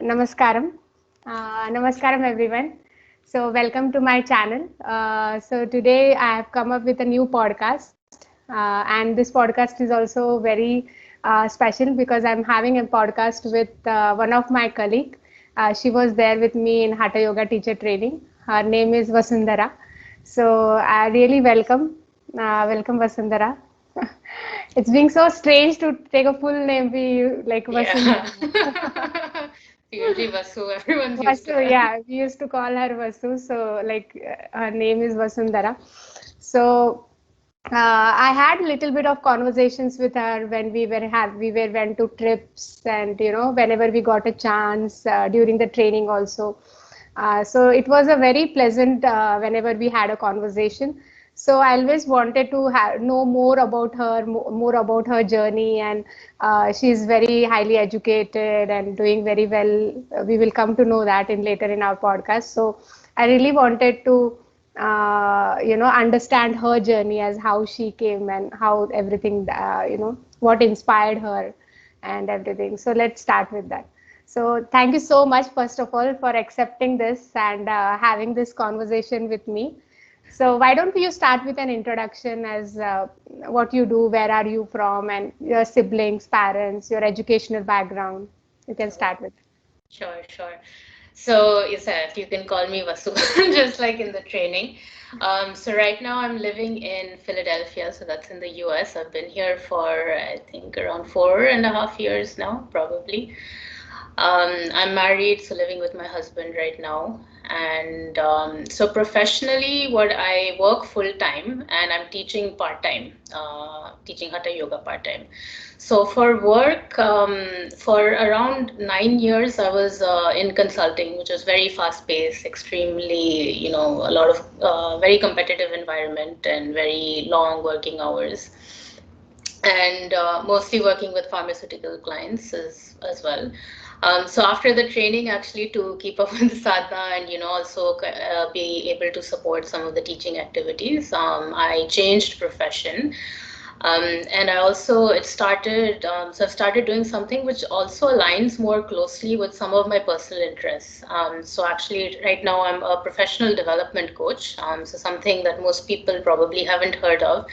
Namaskaram. Namaskaram, everyone. So, welcome to my channel. So, today I have come up with a new podcast, and this podcast is also very special because I'm having a podcast with one of my colleague. She was there with me in Hatha Yoga teacher training. Her name is Vasundhara. So, I really welcome Vasundhara. It's being so strange to take a full name, be like Vasundhara. Yeah. Usually Vasu, everyone's used to Vasu, that. yeah, we used to call her Vasu. So, her name is Vasundhara. So, I had a little bit of conversations with her when we went to trips, and whenever we got a chance during the training also. So it was a very pleasant whenever we had a conversation. So I always wanted to know more about her, more about her journey, and she's very highly educated and doing very well. We will come to know that in later in our podcast. So I really wanted to understand her journey as how she came and how everything, what inspired her and everything. So let's start with that. So thank you so much, first of all, for accepting this and having this conversation with me. So why don't you start with an introduction as what you do, where are you from, and your siblings, parents, your educational background. You can start with. Sure. So, Isa, you can call me Vasu, just like in the training. So right now I'm living in Philadelphia, so that's in the US. I've been here for, I think, around 4.5 years now, probably. I'm married, so living with my husband right now. And so professionally, what I work full time and I'm teaching part time, teaching Hatha Yoga part time. So for work, for around 9 years, I was in consulting, which was very fast paced, extremely, a lot of very competitive environment and very long working hours and mostly working with pharmaceutical clients as well. So after the training, actually, to keep up with the sadhana and also be able to support some of the teaching activities, I changed profession. And I also it started so I've started doing something which also aligns more closely with some of my personal interests. So actually, right now I'm a professional development coach. So something that most people probably haven't heard of,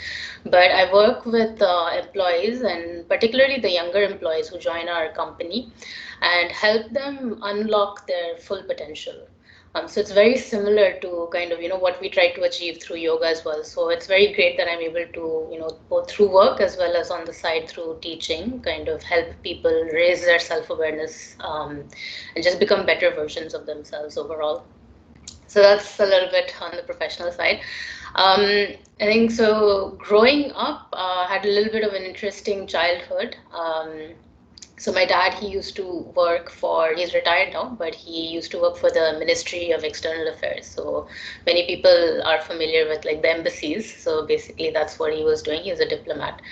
but I work with employees and particularly the younger employees who join our company and help them unlock their full potential. So it's very similar to kind of, what we try to achieve through yoga as well. So it's very great that I'm able to, both through work as well as on the side through teaching, kind of help people raise their self-awareness and just become better versions of themselves overall. So that's a little bit on the professional side. I think so. Growing up, had a little bit of an interesting childhood. So my dad, he used to work for, he's retired now, but he used to work for the Ministry of External Affairs. So many people are familiar with like the embassies. So basically that's what he was doing. He was a diplomat.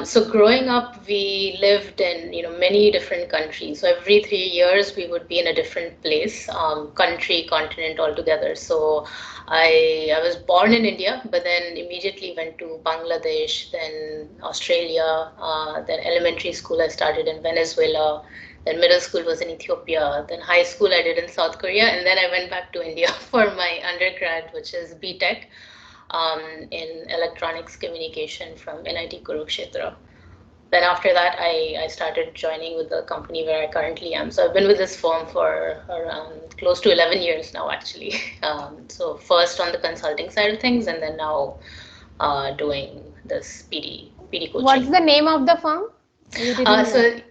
So growing up, we lived in many different countries. So every 3 years we would be in a different place, country, continent altogether. So I was born in India, but then immediately went to Bangladesh, then Australia, then elementary school I started in Venezuela. Then middle school was in Ethiopia. Then high school I did in South Korea, and then I went back to India for my undergrad, which is B.Tech in electronics communication from NIT Kurukshetra. Then after that, I started joining with the company where I currently am. So I've been with this firm for around close to 11 years now, actually. So first on the consulting side of things, and then now doing this PD What's coaching. the name of the firm? You didn't mention.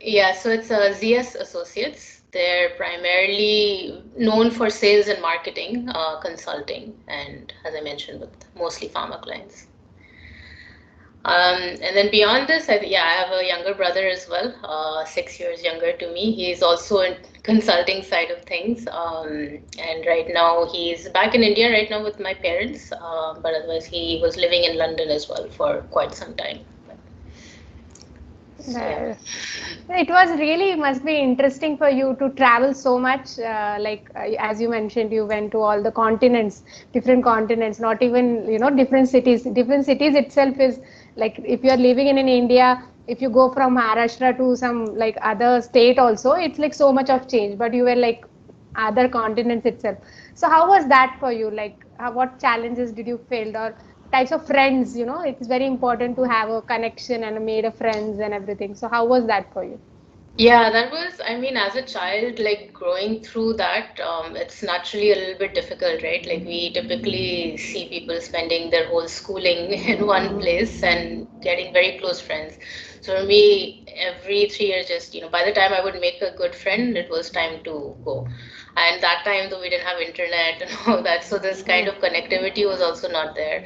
So it's ZS Associates. They're primarily known for sales and marketing, consulting, and as I mentioned, with mostly pharma clients. And then beyond this, I have a younger brother as well, 6 years younger to me. He's also in consulting side of things, and right now he's back in India right now with my parents. But otherwise, he was living in London as well for quite some time. So, yeah. It was really must be interesting for you to travel so much. As you mentioned, you went to all the continents, different continents, not even different cities. Different cities itself is like if you are living in India, if you go from Maharashtra to some like other state also, it's like so much of change, but you were like other continents itself. So how was that for you? Like what challenges did you face, or types of friends, it's very important to have a connection and made a friends and everything. So how was that for you? Yeah, that was, I mean, as a child, like growing through that, it's naturally a little bit difficult, right? Like we typically see people spending their whole schooling in one place and getting very close friends. So for me, every 3 years, just, by the time I would make a good friend, it was time to go. And that time, though, we didn't have internet and all that, so this kind of connectivity was also not there.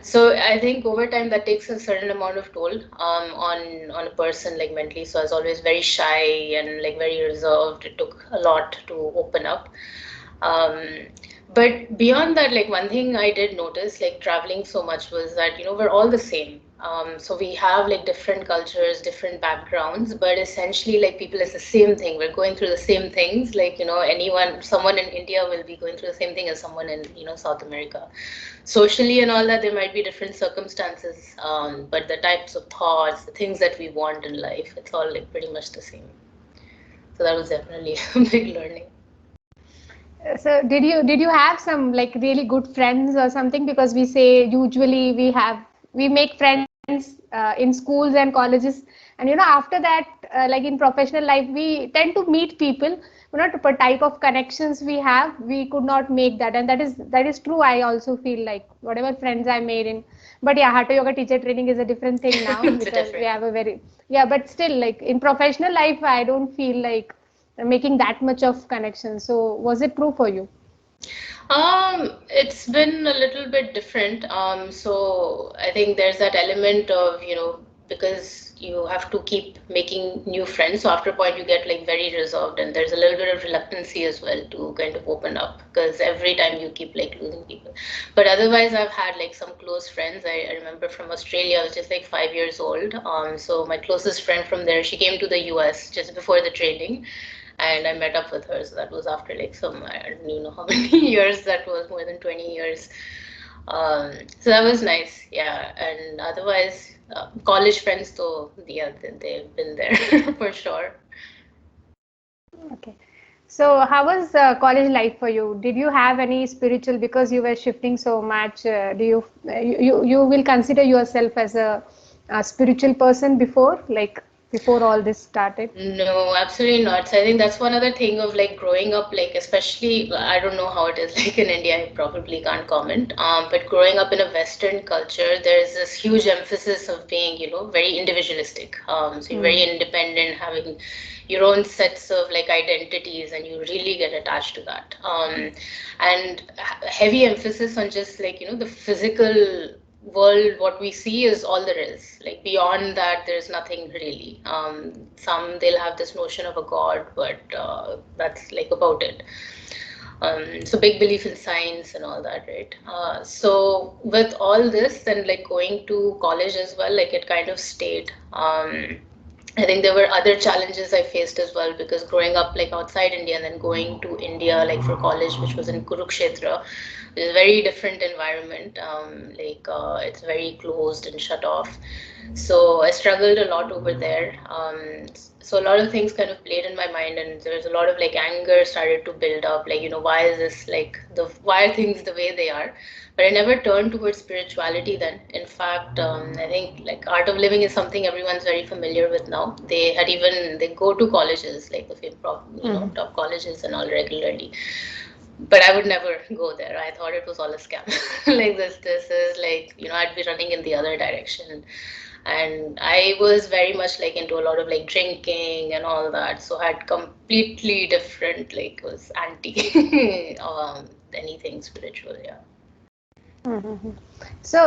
So I think over time that takes a certain amount of toll on a person like mentally. So I was always very shy and like very reserved. It took a lot to open up. Um, but beyond that, like one thing I did notice, like traveling so much, was that we're all the same. So we have like different cultures, different backgrounds, but essentially like people, it's the same thing. We're going through the same things. Like someone in India will be going through the same thing as someone in South America. Socially and all that, there might be different circumstances, but the types of thoughts, the things that we want in life, it's all like pretty much the same. So that was definitely a big learning. So did you have some like really good friends or something? Because we say usually we make friends in schools and colleges, and after that, like in professional life, we tend to meet people. The type of connections we have, we could not make that, and that is true. I also feel like whatever friends I made in, but yeah, Hatha Yoga teacher training is a different thing now It's a because we different. have a very, yeah, but still like in professional life, I don't feel like making that much of connection. So was it true for you? It's been a little bit different. So I think there's that element of, because you have to keep making new friends. So after a point, you get like very reserved, and there's a little bit of reluctancy as well to kind of open up because every time you keep like losing people. But otherwise, I've had like some close friends. I remember from Australia, I was just like 5 years old. So my closest friend from there, she came to the US just before the training, and I met up with her. So that was after like some, I don't even know how many years. That was more than 20 years. So that was nice, yeah. And otherwise, college friends, though, yeah, they've been there for sure. Okay. So how was college life for you? Did you have any spiritual, because you were shifting so much? Do you will consider yourself as a spiritual person before, like before all this started? No, absolutely not. So I think that's one other thing of like growing up, like especially I don't know how it is like in India, I probably can't comment. But growing up in a Western culture, there's this huge emphasis of being, very individualistic. So you're very Mm. independent, having your own sets of like identities, and you really get attached to that. And heavy emphasis on just like, the physical world. What we see is all there is. Like beyond that, there's nothing really. Some they'll have this notion of a god, but that's like about it. So big belief in science and all that, right? So with all this, then like going to college as well, like it kind of stayed. I think there were other challenges I faced as well, because growing up like outside India and then going to India like for college, which was in Kurukshetra, it's a very different environment. It's very closed and shut off. So I struggled a lot over there. So a lot of things kind of played in my mind, and there was a lot of like anger started to build up. Like, why is this like why are things the way they are? But I never turned towards spirituality then. In fact, I think like art of living is something everyone's very familiar with now. They go to colleges like the Mhm. top colleges and all regularly, but I would never go there. I thought it was all a scam. Like this is like, I'd be running in the other direction. And I was very much like into a lot of like drinking and all that. So I had completely different, like was anti anything spiritual, yeah. Mhm. So,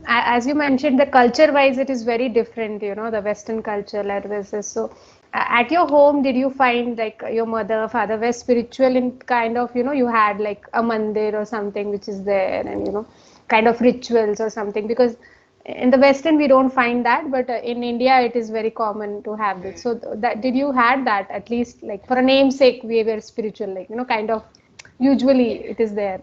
as you mentioned, the culture-wise, it is very different, the Western culture like versus. So, at your home, did you find like your mother, father were spiritual in kind of, you had like a mandir or something which is there, and kind of rituals or something? Because in the Western, we don't find that, but in India, it is very common to have this. So, that did you had that at least like for a namesake, we were spiritual, like kind of usually Yeah. it is there.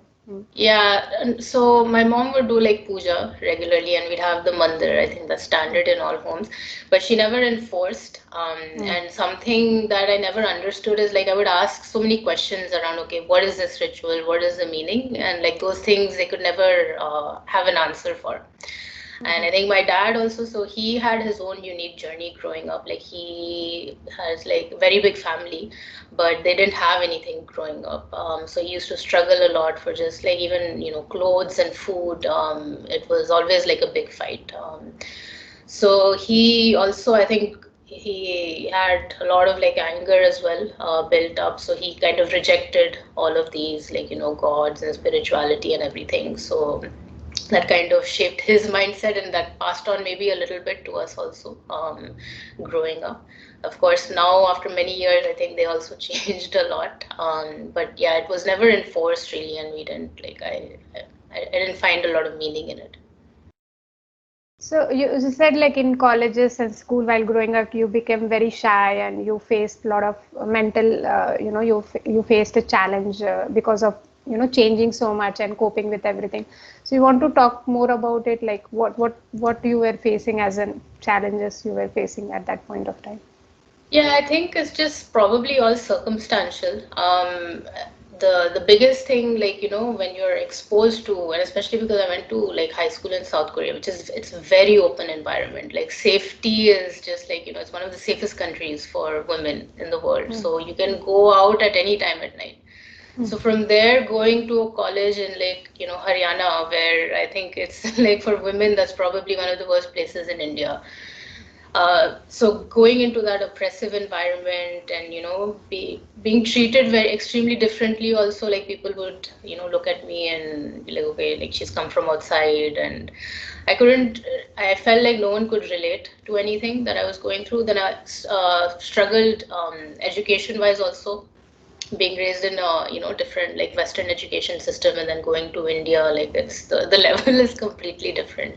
Yeah, and so my mom would do like puja regularly, and we'd have the mandir. I think that's standard in all homes, but she never enforced. Mm. And something that I never understood is like I would ask so many questions around, okay, what is this ritual? What is the meaning? And like those things, they could never have an answer for. And I think my dad also, so he had his own unique journey growing up. Like he has like very big family, but they didn't have anything growing up. So he used to struggle a lot for just like even, clothes and food. It was always like a big fight. So he also, I think he had a lot of like anger as well built up. So he kind of rejected all of these like, gods and spirituality and everything. So that kind of shaped his mindset and that passed on maybe a little bit to us also growing up. Of course, now after many years, I think they also changed a lot. But yeah, it was never enforced really, and we didn't like I didn't find a lot of meaning in it. So you said like in colleges and school while growing up, you became very shy and you faced a lot of mental, you faced a challenge because of, changing so much and coping with everything. So you want to talk more about it, like what you were facing as in challenges you were facing at that point of time. Yeah, I think it's just probably all circumstantial. The biggest thing, like, when you're exposed to, and especially because I went to like high school in South Korea, which is it's a very open environment. Like safety is just like, it's one of the safest countries for women in the world. Mm. So you can go out at any time at night. Mm. So from there, going to a college in like, Haryana, where I think it's like for women, that's probably one of the worst places in India. So going into that oppressive environment and being treated very extremely differently also, like people would look at me and be like, okay, like she's come from outside. And I couldn't I felt like no one could relate to anything that I was going through. Then I struggled education wise also, being raised in a different like Western education system and then going to India, like it's the level is completely different.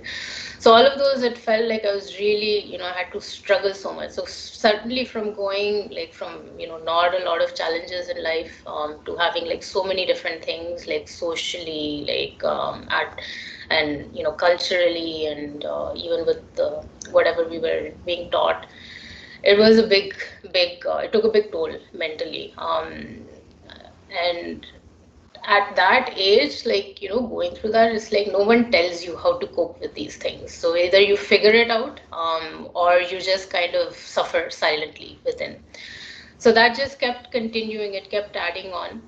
So all of those, it felt like I was really, I had to struggle so much. So certainly from going like from not a lot of challenges in life to having like so many different things like socially, like at and culturally and even with whatever we were being taught, it was a it took a big toll mentally. And at that age, like, going through that, it's like no one tells you how to cope with these things. So either you figure it out, or you just kind of suffer silently within. So that just kept continuing, it kept adding on.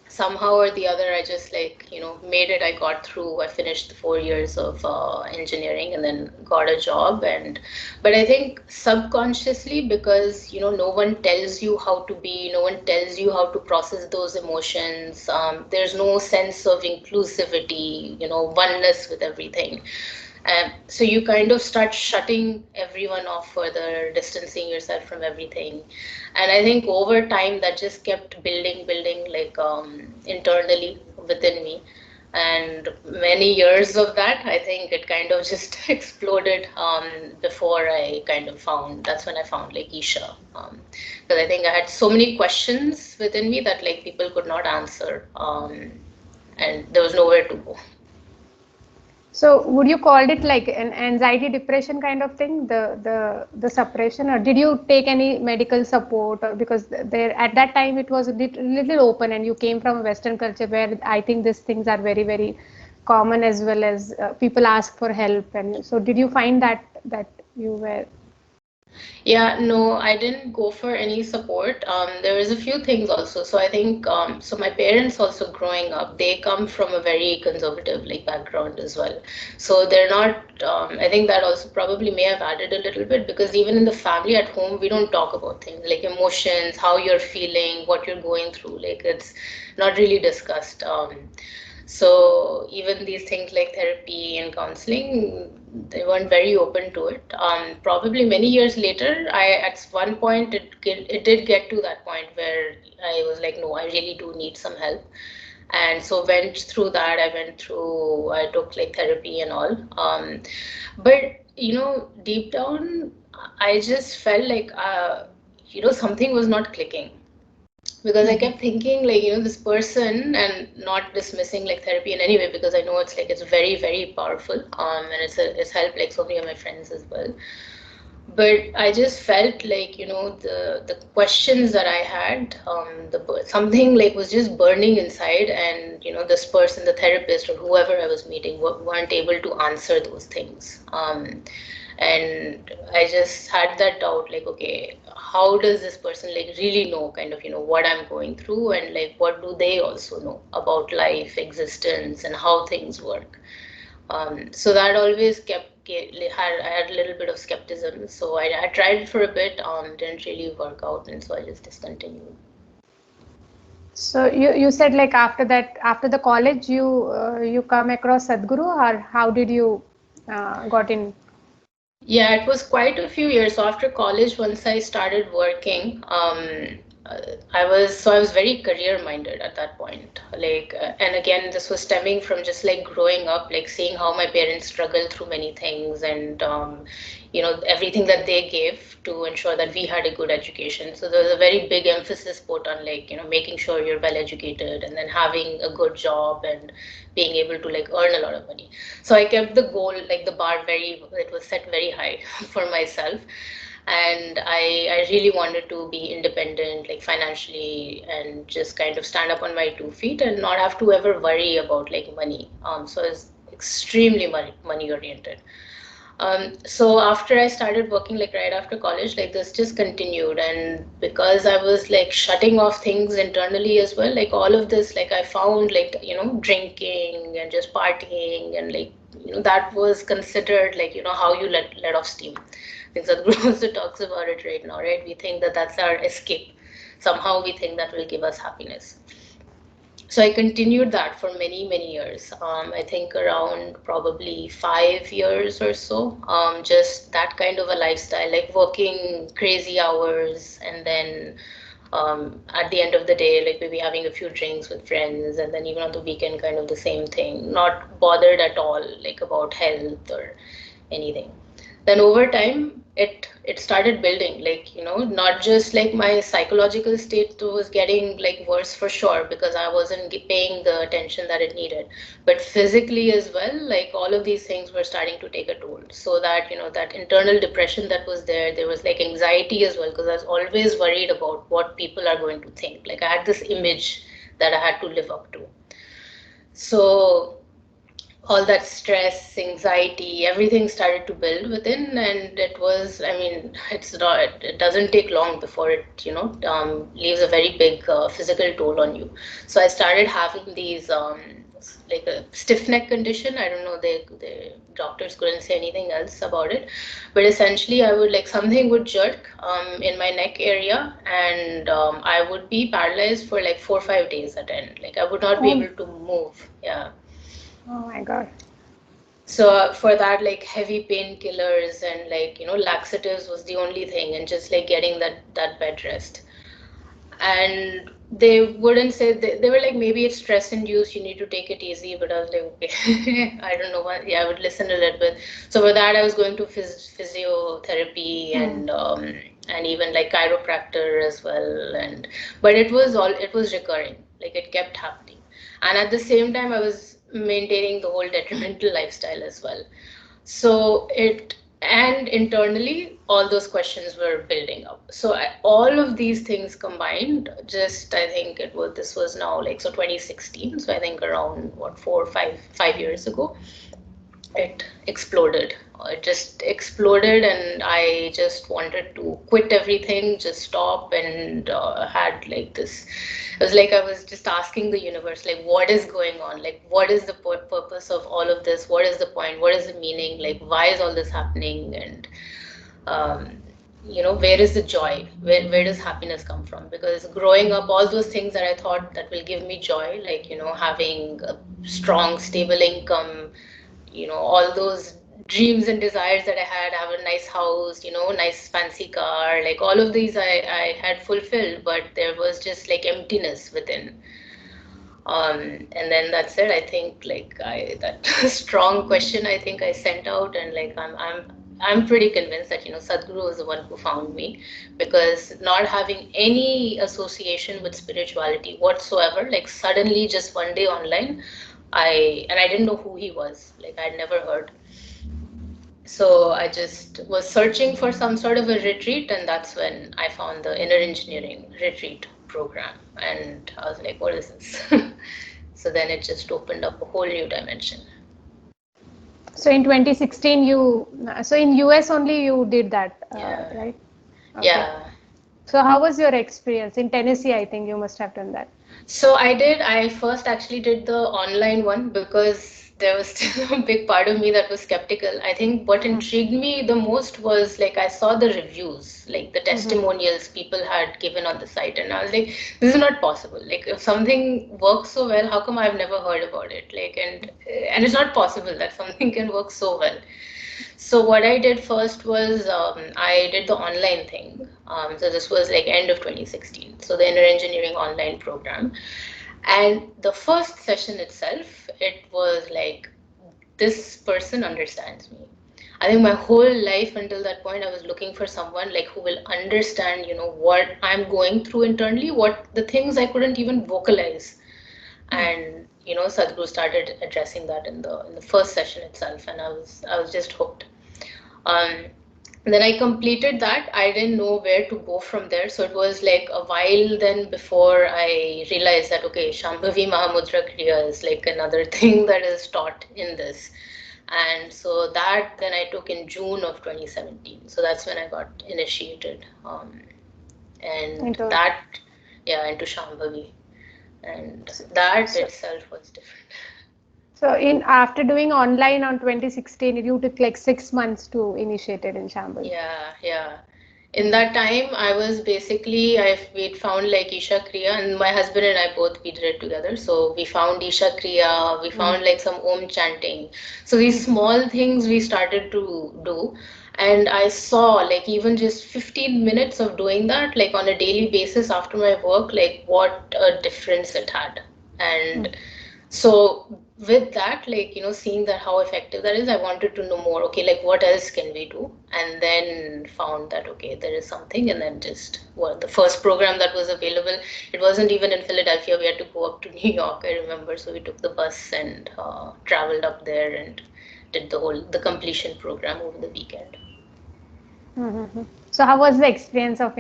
Somehow or the other, I just like made it. I got through. I finished the 4 years of engineering and then got a job. And but I think subconsciously, because no one tells you how to be, no one tells you how to process those emotions. There's no sense of inclusivity, oneness with everything. So you kind of start shutting everyone off further, distancing yourself from everything. And I think over time that just kept building, like internally within me. And many years of that, I think it kind of just exploded before I kind of that's when I found like Isha. Because I think I had so many questions within me that like people could not answer. And there was nowhere to go. So would you call it like an anxiety depression kind of thing, the suppression, or did you take any medical support? Or because there at that time it was a little open, and you came from a Western culture where I think these things are very very common, as well as people ask for help. And so did you find that you were? Yeah, no, I didn't go for any support. There was a few things also. So I think, so my parents also growing up, they come from a very conservative like background as well. So they're not, I think that also probably may have added a little bit because even in the family at home, we don't talk about things like emotions, how you're feeling, what you're going through. Like it's not really discussed. So even these things like therapy and counseling, they weren't very open to it. Probably many years later, I at one point it did get to that point where I was like, no, I really do need some help. And so went through that. I took like therapy and all. But deep down, I just felt like something was not clicking because I kept thinking like, this person, and not dismissing like therapy in any way, because I know it's like, it's very, very powerful. And it's helped like so many of my friends as well. But I just felt like, the questions that I had, something like was just burning inside, and this person, the therapist or whoever I was meeting, weren't able to answer those things. And I just had that doubt, like, okay, how does this person like really know kind of, what I'm going through, and like what do they also know about life, existence, and how things work. So that always I had a little bit of skepticism. So I tried it for a bit, didn't really work out, and so I just discontinued. So you said like after that, after the college, you come across Sadhguru, or how did you got in? Yeah, it was quite a few years. So after college, once I started working, I was very career minded at that point. Like, and again, this was stemming from just like growing up, like seeing how my parents struggled through many things, and everything that they gave to ensure that we had a good education. So there was a very big emphasis put on like, making sure you're well educated, and then having a good job, and being able to like earn a lot of money. So I kept the goal, like the bar it was set very high for myself. And I really wanted to be independent, like financially, and just kind of stand up on my 2 feet and not have to ever worry about like money. So I was extremely money oriented. So after I started working, like right after college, like this just continued. And because I was like shutting off things internally as well, like all of this, like I found like, drinking and just partying, and like, that was considered like, how you let off steam. Because Sadhguru also talks about it right now, right? We think that that's our escape. Somehow we think that will give us happiness. So I continued that for many, many years. I think around probably 5 years or so. Just that kind of a lifestyle, like working crazy hours, and then at the end of the day, like maybe having a few drinks with friends, and then even on the weekend, kind of the same thing. Not bothered at all, like about health or anything. Then over time, it started building, like, not just like my psychological state was getting like worse for sure, because I wasn't paying the attention that it needed, but physically as well, like all of these things were starting to take a toll. So that, that internal depression that was there was like anxiety as well, because I was always worried about what people are going to think. Like I had this image that I had to live up to. So all that stress, anxiety, everything started to build within, and it was, I mean, it doesn't take long before it, leaves a very big physical toll on you. So I started having these, like a stiff neck condition. I don't know, the doctors couldn't say anything else about it, but essentially I would like something would jerk in my neck area, and I would be paralyzed for like 4 or 5 days at end. Like I would not be Oh, able to move. Yeah. oh my God. So for that, like heavy painkillers and like, laxatives was the only thing, and just like getting that bed rest. And they wouldn't say, they were like, maybe it's stress induced, you need to take it easy. But I was like, okay, I don't know what. Yeah, I would listen a little bit. So for that, I was going to physiotherapy, Hmm. and even like chiropractor as well. And but it was recurring, like it kept happening. And at the same time, I was maintaining the whole detrimental lifestyle as well. So and internally, all those questions were building up. So all of these things combined, just I think this was now like, so 2016. So I think around what, 5 years ago, it exploded. It just exploded, and I just wanted to quit everything, just stop, and had like this. It was like I was just asking the universe, like, what is going on? Like, what is the purpose of all of this? What is the point? What is the meaning? Like, why is all this happening? And um, where is the joy? Where does happiness come from? Because growing up, all those things that I thought that will give me joy, like, having a strong, stable income, all those dreams and desires that I had, have a nice house, nice fancy car, like all of these I had fulfilled, but there was just like emptiness within. And then that's it. I think like that strong question I think I sent out, and like I'm I'm pretty convinced that, Sadhguru was the one who found me, because not having any association with spirituality whatsoever, like suddenly just one day online, I didn't know who he was. Like I'd never heard. So I just was searching for some sort of a retreat, and that's when I found the inner engineering retreat program. And I was like, what is this? So then it just opened up a whole new dimension. So in 2016, so in US only you did that, Yeah. right? Okay. Yeah. So how was your experience in Tennessee? I think you must have done that. So I first actually did the online one because there was still a big part of me that was skeptical. I think what Mm-hmm. intrigued me the most was like I saw the reviews, like the Mm-hmm. testimonials people had given on the site, and I was like, this is not possible. Like if something works so well, how come I've never heard about it? Like and it's not possible that something can work so well. So what I did first was I did the online thing. So this was like end of 2016. So the inner engineering online program. And the first session itself, it was like, this person understands me. I think my whole life until that point, I was looking for someone like who will understand, what I'm going through internally, what the things I couldn't even vocalize. And Sadhguru started addressing that in the first session itself, and I was just hooked. um, then I completed that. I didn't know where to go from there. So it was like a while then before I realized that, okay, Shambhavi Mahamudra Kriya is like another thing that is taught in this. And so that then I took in June of 2017. So that's when I got initiated. And Into that, yeah, into Shambhavi. And that so, itself was different. so in after doing online on 2016, you took like 6 months to initiate it in Shambhavi. Yeah, yeah. In that time, I was basically, we'd found like Isha Kriya, and my husband and I both we did it together. So we found Isha Kriya, we Mm-hmm. found like some Om chanting. So these small things we started to do. And I saw like even just 15 minutes of doing that, like on a daily basis after my work, like what a difference it had. And so with that, like, seeing that how effective that is, I wanted to know more. Okay, like what else can we do? And then found that, okay, there is something. And then just, well, the first program that was available, it wasn't even in Philadelphia. We had to go up to New York, I remember. So we took the bus and traveled up there and did the completion program over the weekend. Mm-hmm. So how was the experience of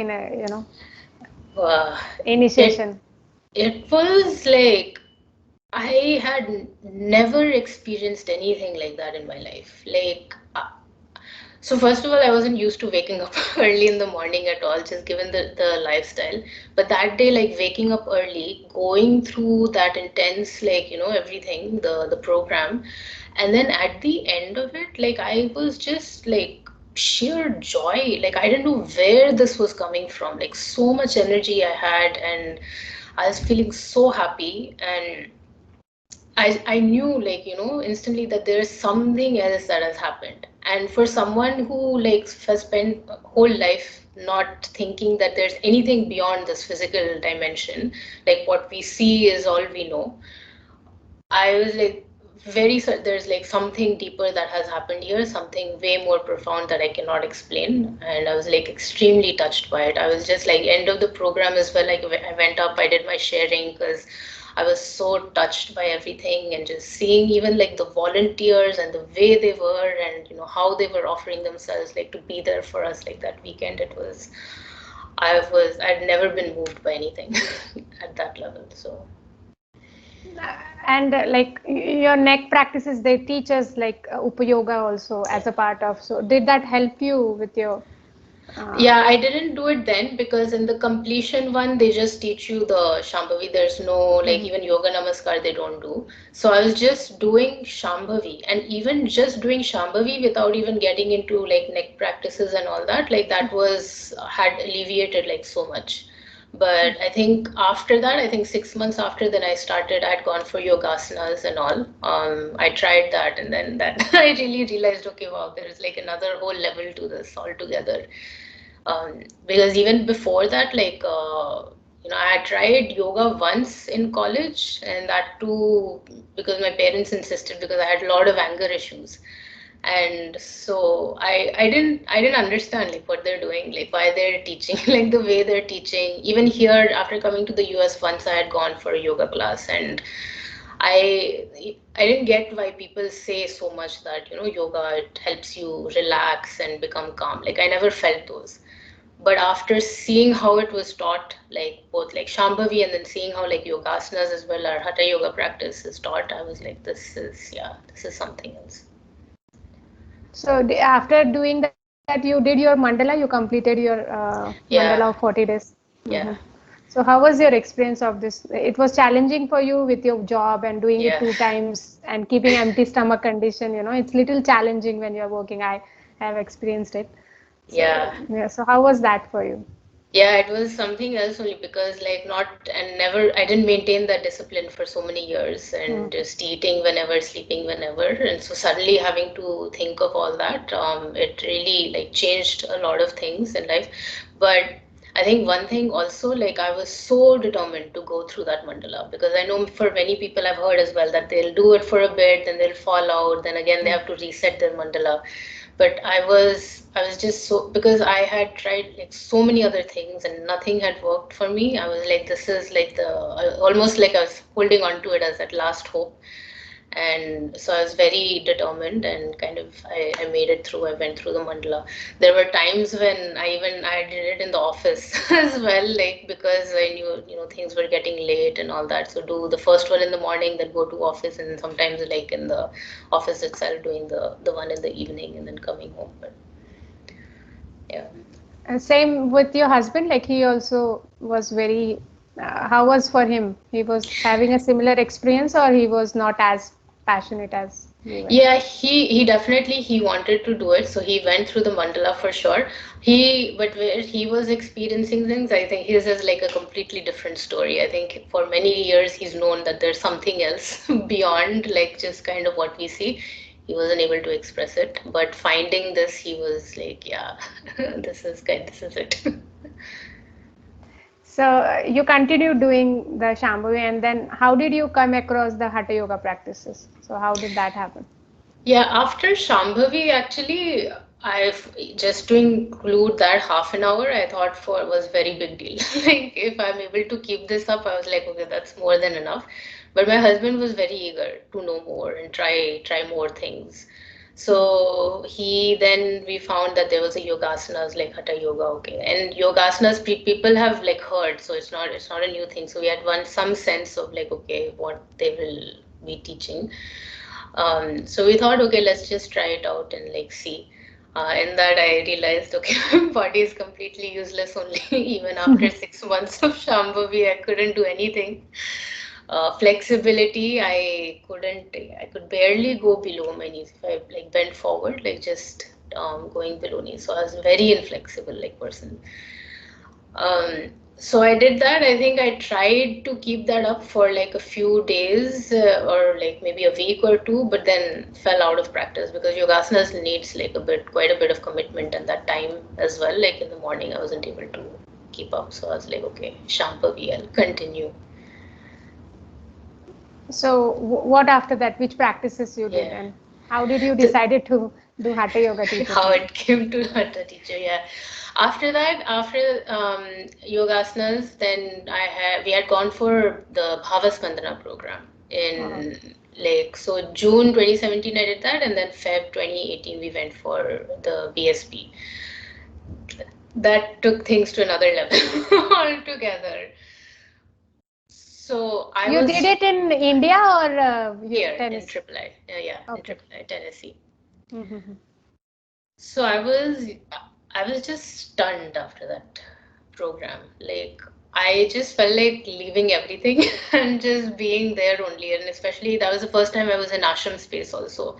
Uh, it initiation? it was like I had never experienced anything like that in my life. Like, so first of all, I wasn't used to waking up early in the morning at all, just given the lifestyle. But that day, like waking up early, going through that intense, like, everything, the program, and then at the end of it, like I was just like sheer joy. Like I didn't know where this was coming from. Like so much energy I had, and I was feeling so happy. And I knew like instantly that there's something else that has happened. And for someone who like has spent a whole life not thinking that there's anything beyond this physical dimension, like what we see is all we know, I was like very there's like something deeper that has happened here, something way more profound that I cannot explain. And I was like extremely touched by it. I was just like end of the program as well. Like I went up, I did my sharing because I was so touched by everything, and just seeing even like the volunteers and the way they were, and how they were offering themselves like to be there for us like that weekend. I'd never been moved by anything at that level. So And like your neck practices, they teach us like Upayoga also as yeah. a part of. So did that help you with your? Uh, Yeah, I didn't do it then because in the completion one, they just teach you the Shambhavi. There's no, like, mhm. even Yoga Namaskar, they don't do. So I was just doing Shambhavi, and even just doing Shambhavi without even getting into like neck practices and all that, like that had alleviated like so much. But I think after that, I think 6 months after, then I started, I'd gone for yogasanas and all. I tried that, and then that I really realized, okay, wow, there is like another whole level to this altogether. Because even before that, like, I had tried yoga once in college, and that too because my parents insisted, because I had a lot of anger issues. And so I didn't understand like what they're doing, like why they're teaching like the way they're teaching. Even here, after coming to the US, once I had gone for a yoga class, and I didn't get why people say so much that, yoga, it helps you relax and become calm. Like I never felt those. But after seeing how it was taught, like both like Shambhavi and then seeing how like yogasanas as well, our Hatha yoga practice is taught, I was like, this is something else. So after doing that, you did your mandala, you completed your mandala of Yeah, 40 days. Hmm. yeah, So how was your experience of this? It was challenging for you with your job and doing it yeah, 2 times and keeping empty stomach condition, it's little challenging when you're working. I have experienced it. So yeah. yeah, so how was that for you? Yeah, it was something else only because like not and never I didn't maintain that discipline for so many years Hmm. and just eating whenever, sleeping whenever. And so suddenly having to think of all that, it really like changed a lot of things in life. But I think one thing also, like I was so determined to go through that mandala because I know for many people I've heard as well that they'll do it for a bit, then they'll fall out, then again they Hmm. have to reset their mandala. But I was just so, because I had tried like so many other things and nothing had worked for me. I was like, this is like the almost like I was holding on to it as that last hope. And so I was very determined and kind of I made it through. I went through the mandala. There were times when I did it in the office as well, like because I knew things were getting late and all that. So do the first one in the morning, then go to office, and sometimes like in the office itself doing the one in the evening and then coming home. But yeah. And same with your husband, like he also was very, how was for him? He was having a similar experience or he was not as passionate as you were? Yeah, he definitely he wanted to do it, so he went through the mandala for sure. But where he was experiencing things, I think his is like a completely different story. I think for many years he's known that there's something else beyond like just kind of what we see. He wasn't able to express it, but finding this, he was like, yeah, this is it. So you continued doing the Shambhavi and then how did you come across the Hatha Yoga practices? So how did that happen? Yeah, after Shambhavi, actually, I've just to include that half an hour, I thought for was very big deal. Like if I'm able to keep this up, I was like, okay, that's more than enough. But my husband was very eager to know more and try more things. So we found that there was a yogasanas like Hatha yoga, okay, and yogasanas people have like heard, so it's not a new thing. So we had some sense of like okay, what they will be teaching. So we thought, okay, let's just try it out and like see. And that I realized, okay, my body is completely useless only. Even after 6 months of Shambhavi, I couldn't do anything. Flexibility, I could barely go below my knees if I like bent forward, like just going below knees. So I was very inflexible like person. So I did that. I think I tried to keep that up for like a few days or like maybe a week or two, but then fell out of practice because yogasanas needs like quite a bit of commitment and that time as well. Like in the morning, I wasn't able to keep up. So I was like, okay, Shambhavi, I'll continue. So what after that? Which practices you did Yeah. and how did you The, decided to do Hatha Yoga teacher? how it came to Hatha teacher, yeah. After that, after yogasanas, then we had gone for the Bhavaspandana program Uh, in like so June 2017 I did that, and then Feb 2018 we went for the BSP. That took things to another level altogether. So I you did was it in India or here in tennis? Triple I, yeah, in Okay. Triple I, Tennessee. Mm-hmm. So I was just stunned after that program. Like I just felt like leaving everything and just being there only. And especially that was the first time I was in ashram space also.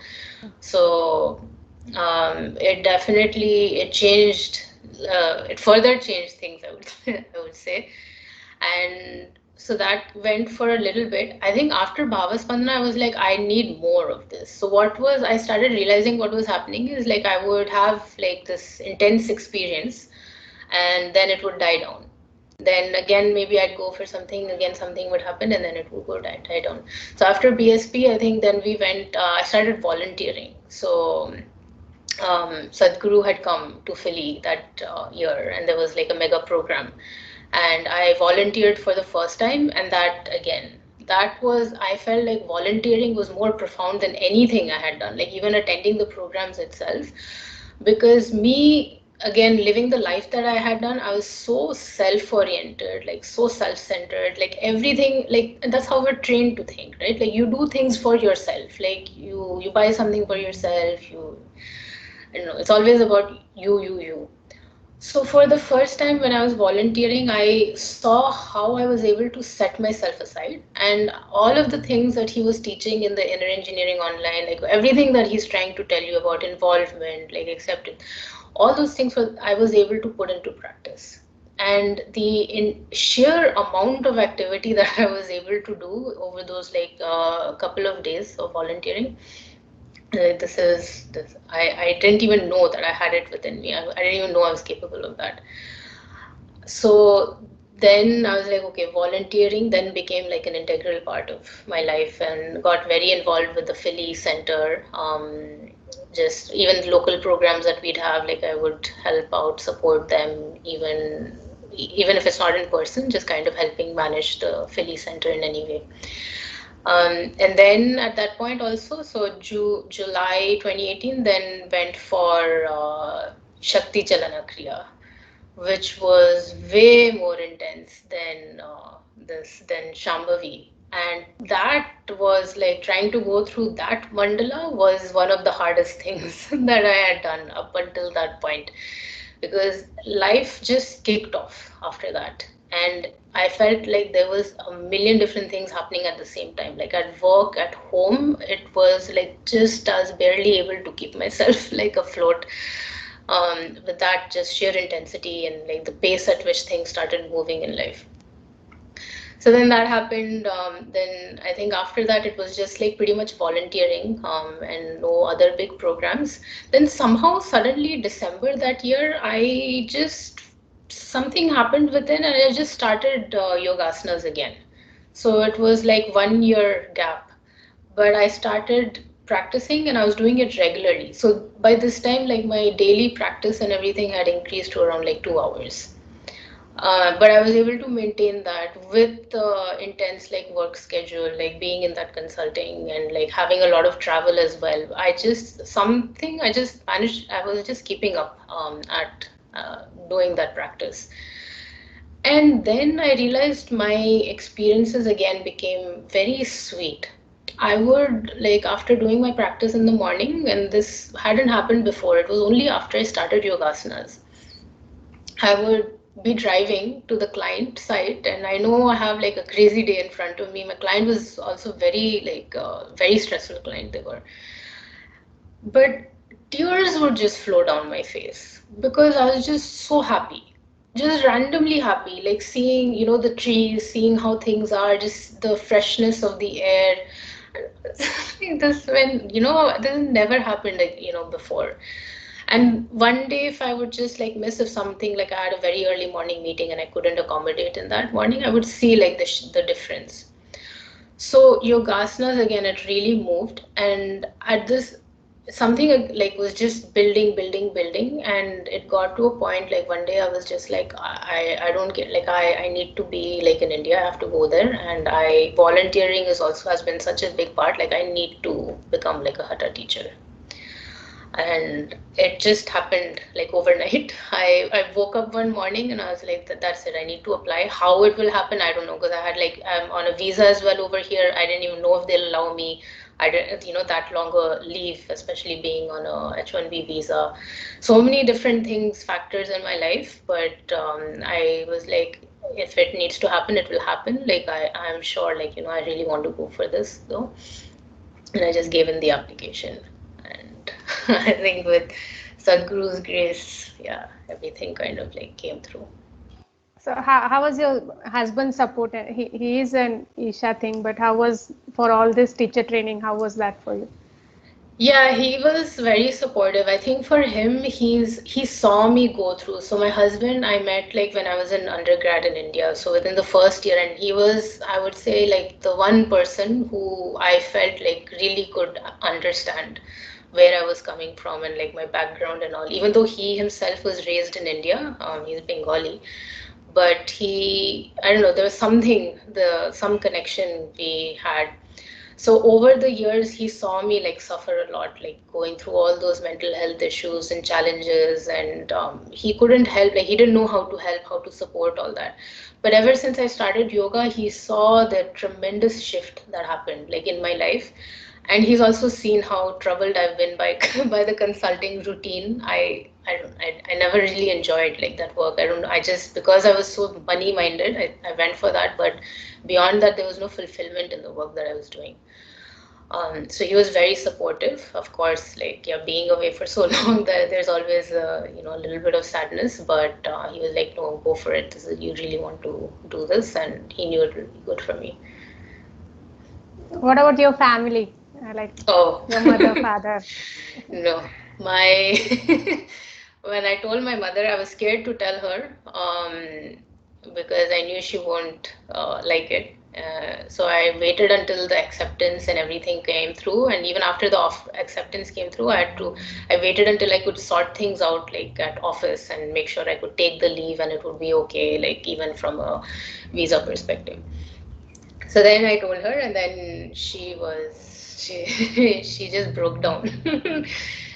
So it changed. It further changed things. I would I would say. And so that went for a little bit. I think after Bhavaspandana, I was like, I need more of this. So I started realizing what was happening is like I would have like this intense experience and then it would die down. Then again, maybe I'd go for something, again something would happen and then it would die down. So after BSP, I think then I started volunteering. So Sadhguru had come to Philly that year, and there was like a mega program, and I volunteered for the first time, and that again, that was, I felt like volunteering was more profound than anything I had done, like even attending the programs itself, because me again living the life that I had done, I was so self-oriented, like so self-centered, like everything, like, and that's how we're trained to think, right? Like you do things for yourself, like you buy something for yourself, it's always about you. So for the first time when I was volunteering, I saw how I was able to set myself aside, and all of the things that he was teaching in the inner engineering online, like everything that he's trying to tell you about involvement, like acceptance, all those things I was able to put into practice. And the sheer amount of activity that I was able to do over those like couple of days of volunteering, I didn't even know that I had it within me. I didn't even know I was capable of that. So then I was like, okay, volunteering then became like an integral part of my life, and got very involved with the Philly Center. Just even local programs that we'd have, like I would help out, support them, even if it's not in person, just kind of helping manage the Philly Center in any way. And then at that point also, so July 2018, then went for Shakti Chalana Kriya, which was way more intense than than Shambhavi. And that was like trying to go through that mandala was one of the hardest things that I had done up until that point, because life just kicked off after that. And I felt like there was a million different things happening at the same time. Like at work, at home, it was like just I was barely able to keep myself like afloat, with that just sheer intensity and like the pace at which things started moving in life. So then that happened. Then I think after that it was just like pretty much volunteering, and no other big programs. Then somehow suddenly December that year, I just something happened within, and I just started yogasanas again. So it was like 1 year gap, but I started practicing and I was doing it regularly. So by this time, like my daily practice and everything had increased to around like 2 hours. But I was able to maintain that with the intense like work schedule, like being in that consulting and like having a lot of travel as well. I just managed, I was just keeping up at doing that practice. And then I realized my experiences again became very sweet. I would like after doing my practice in the morning, and this hadn't happened before, it was only after I started yogasanas. I would be driving to the client site, and I know I have like a crazy day in front of me. My client was also very like very stressful client they were, but tears would just flow down my face because I was just so happy, just randomly happy, like seeing the trees, seeing how things are, just the freshness of the air. This when this has never happened like before. And one day, if I would just like miss if something, like I had a very early morning meeting and I couldn't accommodate in that morning, I would see like the difference. So yogasanas again, it really moved, and at this something like was just building, and it got to a point like one day I was just like I don't get like I need to be like in India. I have to go there, and I volunteering is also has been such a big part. Like I need to become like a Hatha teacher, and it just happened like overnight. I woke up one morning and I was like that's it, I need to apply. How it will happen, I don't know, because I had like I'm on a visa as well over here. I didn't even know if they'll allow me. I didn't that longer leave, especially being on a H1B visa. So many different things, factors in my life, but I was like, if it needs to happen, it will happen. Like I'm sure, like I really want to go for this though. And I just gave in the application. And I think with Sadhguru's grace, yeah, everything kind of like came through. So how was your husband support? He is an Isha thing, but how was for all this teacher training? How was that for you? Yeah, he was very supportive. I think for him, he saw me go through. So my husband, I met like when I was in undergrad in India. So within the first year, and he was, I would say, like the one person who I felt like really could understand where I was coming from and like my background and all. Even though he himself was raised in India, he's Bengali, but I don't know, there was some connection we had. So over the years, he saw me like suffer a lot, like going through all those mental health issues and challenges, and he couldn't help, like he didn't know how to help, how to support all that. But ever since I started yoga, he saw the tremendous shift that happened, like in my life. And he's also seen how troubled I've been by by the consulting routine. I never really enjoyed like that work. I don't know. I just, because I was so money minded, I went for that. But beyond that, there was no fulfillment in the work that I was doing. So he was very supportive. Of course, like yeah, being away for so long, there's always a little bit of sadness. But he was like, no, go for it. You really want to do this, and he knew it would be good for me. What about your family? Like Oh, your mother, father? no, my when I told my mother, I was scared to tell her because I knew she won't like it. So I waited until the acceptance and everything came through, and even after the acceptance came through, I waited until I could sort things out, like at office, and make sure I could take the leave and it would be okay, like even from a visa perspective. So then I told her, and then she just broke down.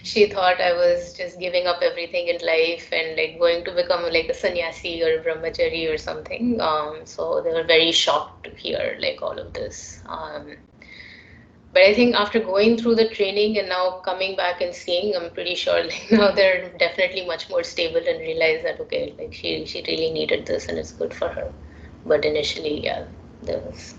She thought I was just giving up everything in life and like going to become like a sannyasi or a brahmachari or something. So they were very shocked to hear like all of this. But I think after going through the training and now coming back and seeing, I'm pretty sure like now they're definitely much more stable and realize that okay, like she really needed this and it's good for her. But initially, yeah, there was.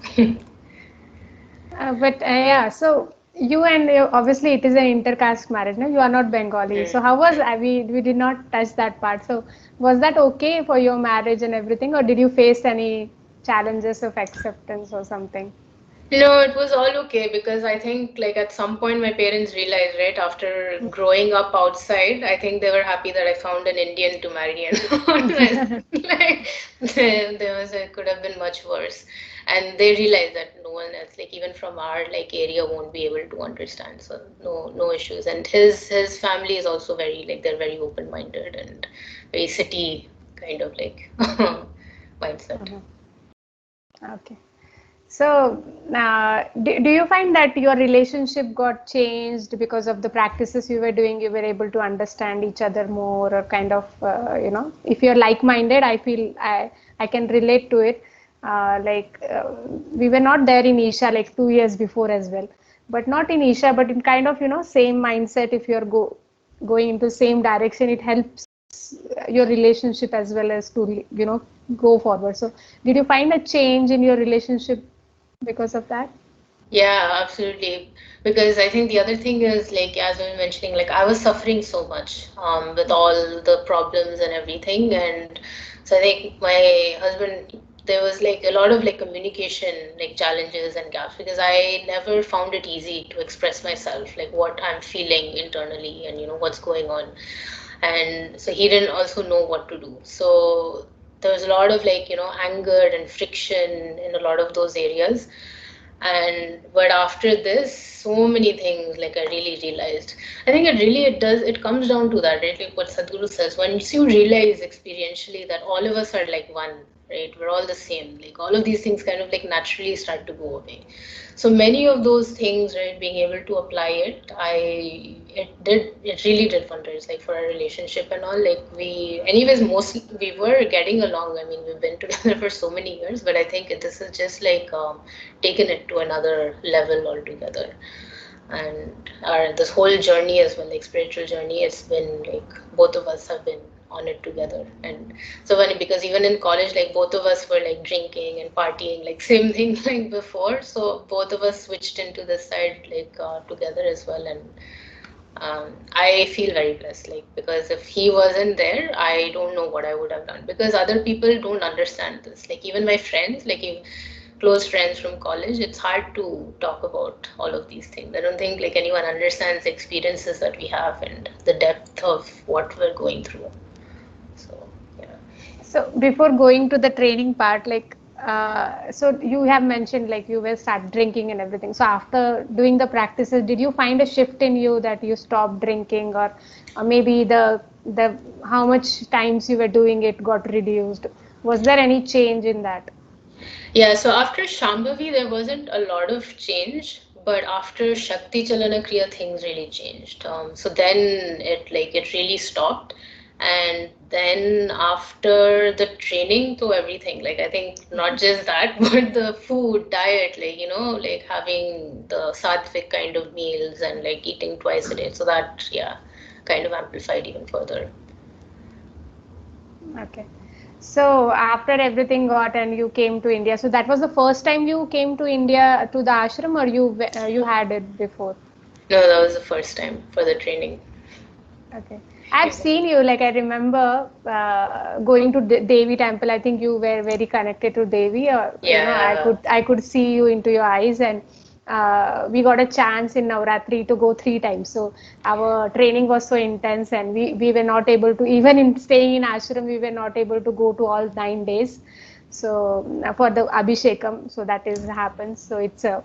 But yeah, so you and obviously it is an intercaste marriage, no? You are not Bengali. So Mm. how was we did not touch that part. So was that okay for your marriage and everything, or did you face any challenges of acceptance or something? No, it was all okay because I think like at some point my parents realized, right, after growing up outside, I think they were happy that I found an Indian to marry and like it could have been much worse. And they realized that no one else, like even from our like area, won't be able to understand. So no issues. And his family is also very like they're very open minded and very city kind of like mindset. Mhm. Okay. So, do you find that your relationship got changed because of the practices you were doing? You were able to understand each other more, or kind of, if you're like-minded, I feel I can relate to it. We were not there in Isha like 2 years before as well, but not in Isha, but in kind of same mindset. If you're going into same direction, it helps your relationship as well as to go forward. So, did you find a change in your relationship because of that? Yeah, absolutely. Because I think the other thing is like as I was mentioning, like I was suffering so much with all the problems and everything, and so I think my husband there was like a lot of like communication like challenges and gaps because I never found it easy to express myself, like what I'm feeling internally and what's going on, and so he didn't also know what to do. So there was a lot of like anger and friction in a lot of those areas, and but after this so many things like I really realized. I think it comes down to that, right? Like what Sadhguru says, once you realize experientially that all of us are like one, right? We're all the same, like all of these things kind of like naturally start to go away. So many of those things, right, being able to apply it, it really did wonders, like for our relationship and all. Like anyways, mostly we were getting along. I mean, we've been together for so many years, but I think this is just like taken it to another level altogether. And our this whole journey as well, like spiritual journey, it's been like both of us have been on it together. And so funny because even in college, like both of us were like drinking and partying, like same thing like before. So both of us switched into this side like together as well. And I feel very blessed, like because if he wasn't there, I don't know what I would have done because other people don't understand this. Like even my friends, like if close friends from college, it's hard to talk about all of these things. I don't think like anyone understands the experiences that we have and the depth of what we're going through. So yeah. So before going to the training part, like So you have mentioned like you were start drinking and everything. So after doing the practices, did you find a shift in you that you stopped drinking, or maybe the how much times you were doing it got reduced? Was there any change in that? Yeah, so after Shambhavi, there wasn't a lot of change, but after Shakti Chalana Kriya, things really changed. So then it really stopped, and then after the training to everything, like I think not just that, but the food, diet, like having the sattvic kind of meals and like eating twice a day. So that, yeah, kind of amplified even further. Okay. So after everything got and you came to India, so that was the first time you came to India to the ashram, or you had it before? No, that was the first time for the training. Okay. I've seen you, like I remember going to Devi temple. I think you were very connected to Devi, or Yeah. I could see you into your eyes, and we got a chance in Navratri to go 3 times. So our training was so intense, and we were not able to, even in staying in ashram, we were not able to go to all 9 days. So for the Abhishekam, so that is happens. So it's a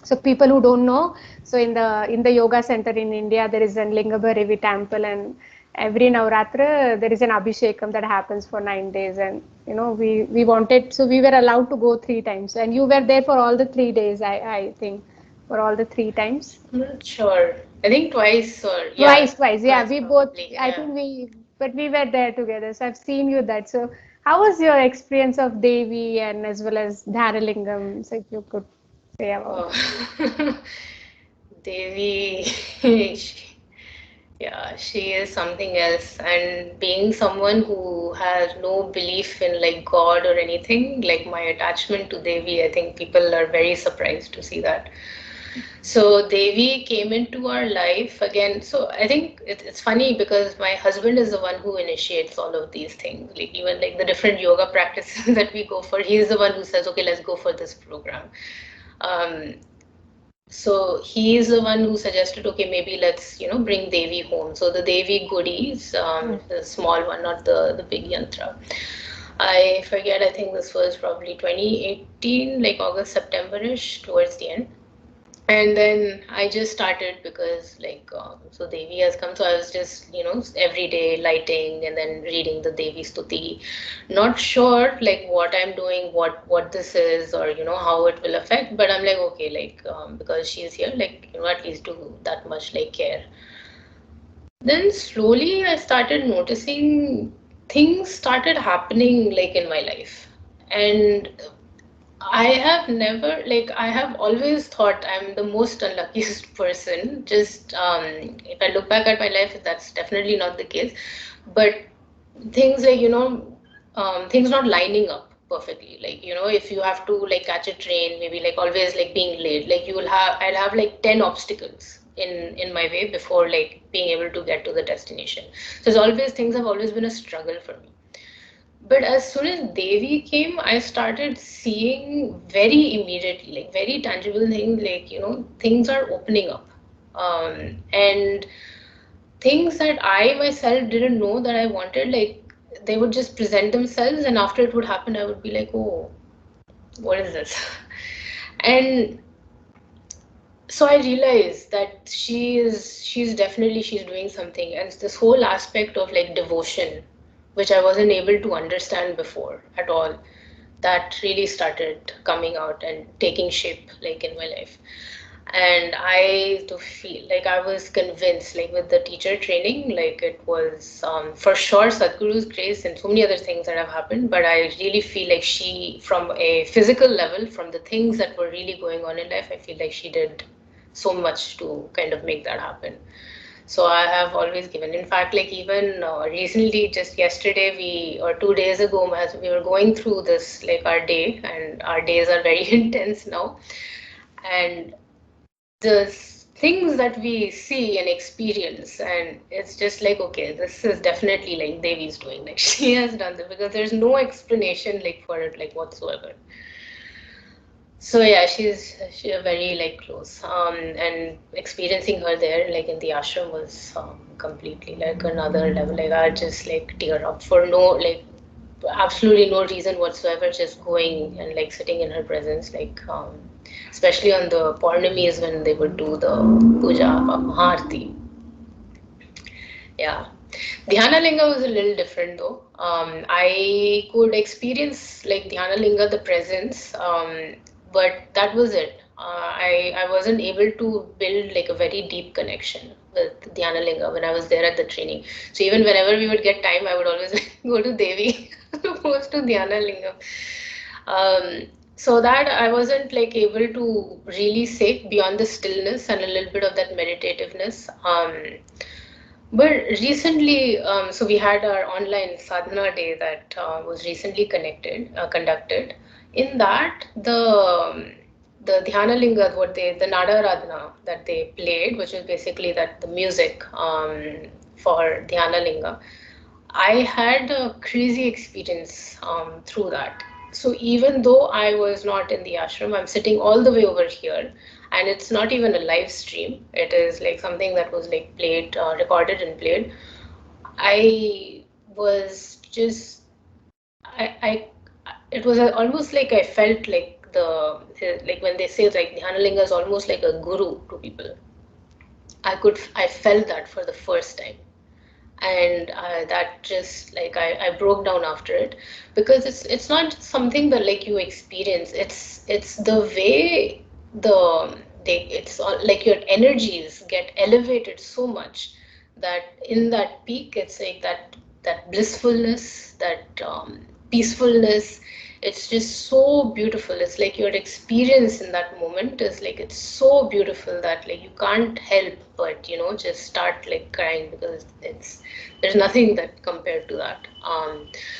so people who don't know, so in the yoga center in India, there is a Lingabharevi temple, and every Navratra there is an Abhishekam that happens for 9 days, and we wanted, so we were allowed to go 3 times, and you were there for all the 3 days. I think for all the 3 times. I'm not sure. I think twice or yeah, Twice. Yeah, twice we both. probably. I Yeah. think but we were there together. So I've seen you that. So how was your experience of Devi and as well as Dharalingam? So if you could say about Oh. it. Devi, yeah, she is something else. And being someone who has no belief in like God or anything, like my attachment to Devi, I think people are very surprised to see that. So Devi came into our life again. So I think it's funny because my husband is the one who initiates all of these things. Like even like the different yoga practices that we go for, he's the one who says, okay, let's go for this program. Um, so he is the one who suggested, okay, maybe let's, bring Devi home. So the Devi goodies, the small one, not the big yantra. I forget, I think this was probably 2018, like August, September-ish, towards the end. And then I just started because so Devi has come, so I was just every day lighting and then reading the Devi Stuti, not sure like what I'm doing, what this is, or how it will affect, but I'm like okay, like because she's here, like at least do that much like care. Then slowly I started noticing things started happening like in my life, and I have never, like, I have always thought I'm the most unluckiest person. Just if I look back at my life, that's definitely not the case. But things like, things not lining up perfectly. Like, if you have to like catch a train, maybe like always like being late, like I'll have like 10 obstacles in my way before like being able to get to the destination. So it's always, things have always been a struggle for me. But as soon as Devi came, I started seeing very immediately, like very tangible things, like, things are opening up. And things that I myself didn't know that I wanted, like, they would just present themselves, and after it would happen, I would be like, oh, what is this? And so I realized that she's doing something, and it's this whole aspect of like devotion, which I wasn't able to understand before at all, that really started coming out and taking shape like in my life. And I to feel like I was convinced, like with the teacher training, like it was for sure Sadhguru's grace and so many other things that have happened, but I really feel like she, from a physical level, from the things that were really going on in life, I feel like she did so much to kind of make that happen. So I have always given. In fact, like even recently, just yesterday, or 2 days ago, as we were going through this, like our day, and our days are very intense now. And the things that we see and experience, and it's just like, okay, this is definitely like Devi's doing. Like she has done this because there's no explanation like for it, like whatsoever. So yeah, she's a very like close. And experiencing her there, like in the ashram, was completely like another level. Like I just like tear up for no like absolutely no reason whatsoever, just going and like sitting in her presence, like especially on the Purnamis when they would do the puja, Maharti. Yeah. Dhyana Linga was a little different though. I could experience like Dhyana Linga, the presence, but that was it. I wasn't able to build like a very deep connection with Dhyana Linga when I was there at the training. So even whenever we would get time, I would always go to Devi opposed to Dhyana Linga. So that I wasn't like able to really say beyond the stillness and a little bit of that meditativeness. But recently, so we had our online sadhana day that was recently conducted. In that, the dhyana linga, the nada radhana that they played, which is basically that the music for dhyana linga, I had a crazy experience through that. So even though I was not in the ashram, I'm sitting all the way over here, and it's not even a live stream. It is like something that was like played, recorded and played. I was just, I it was almost like I felt like like when they say like Dhyanalinga is almost like a guru to people. I felt that for the first time, and that just like I broke down after it, because it's not just something that like you experience. It's the way it's like your energies get elevated so much that in that peak it's like that blissfulness, that peacefulness. It's just so beautiful. It's like your experience in that moment is like it's so beautiful that like you can't help but just start like crying, because it's there's nothing that compared to that.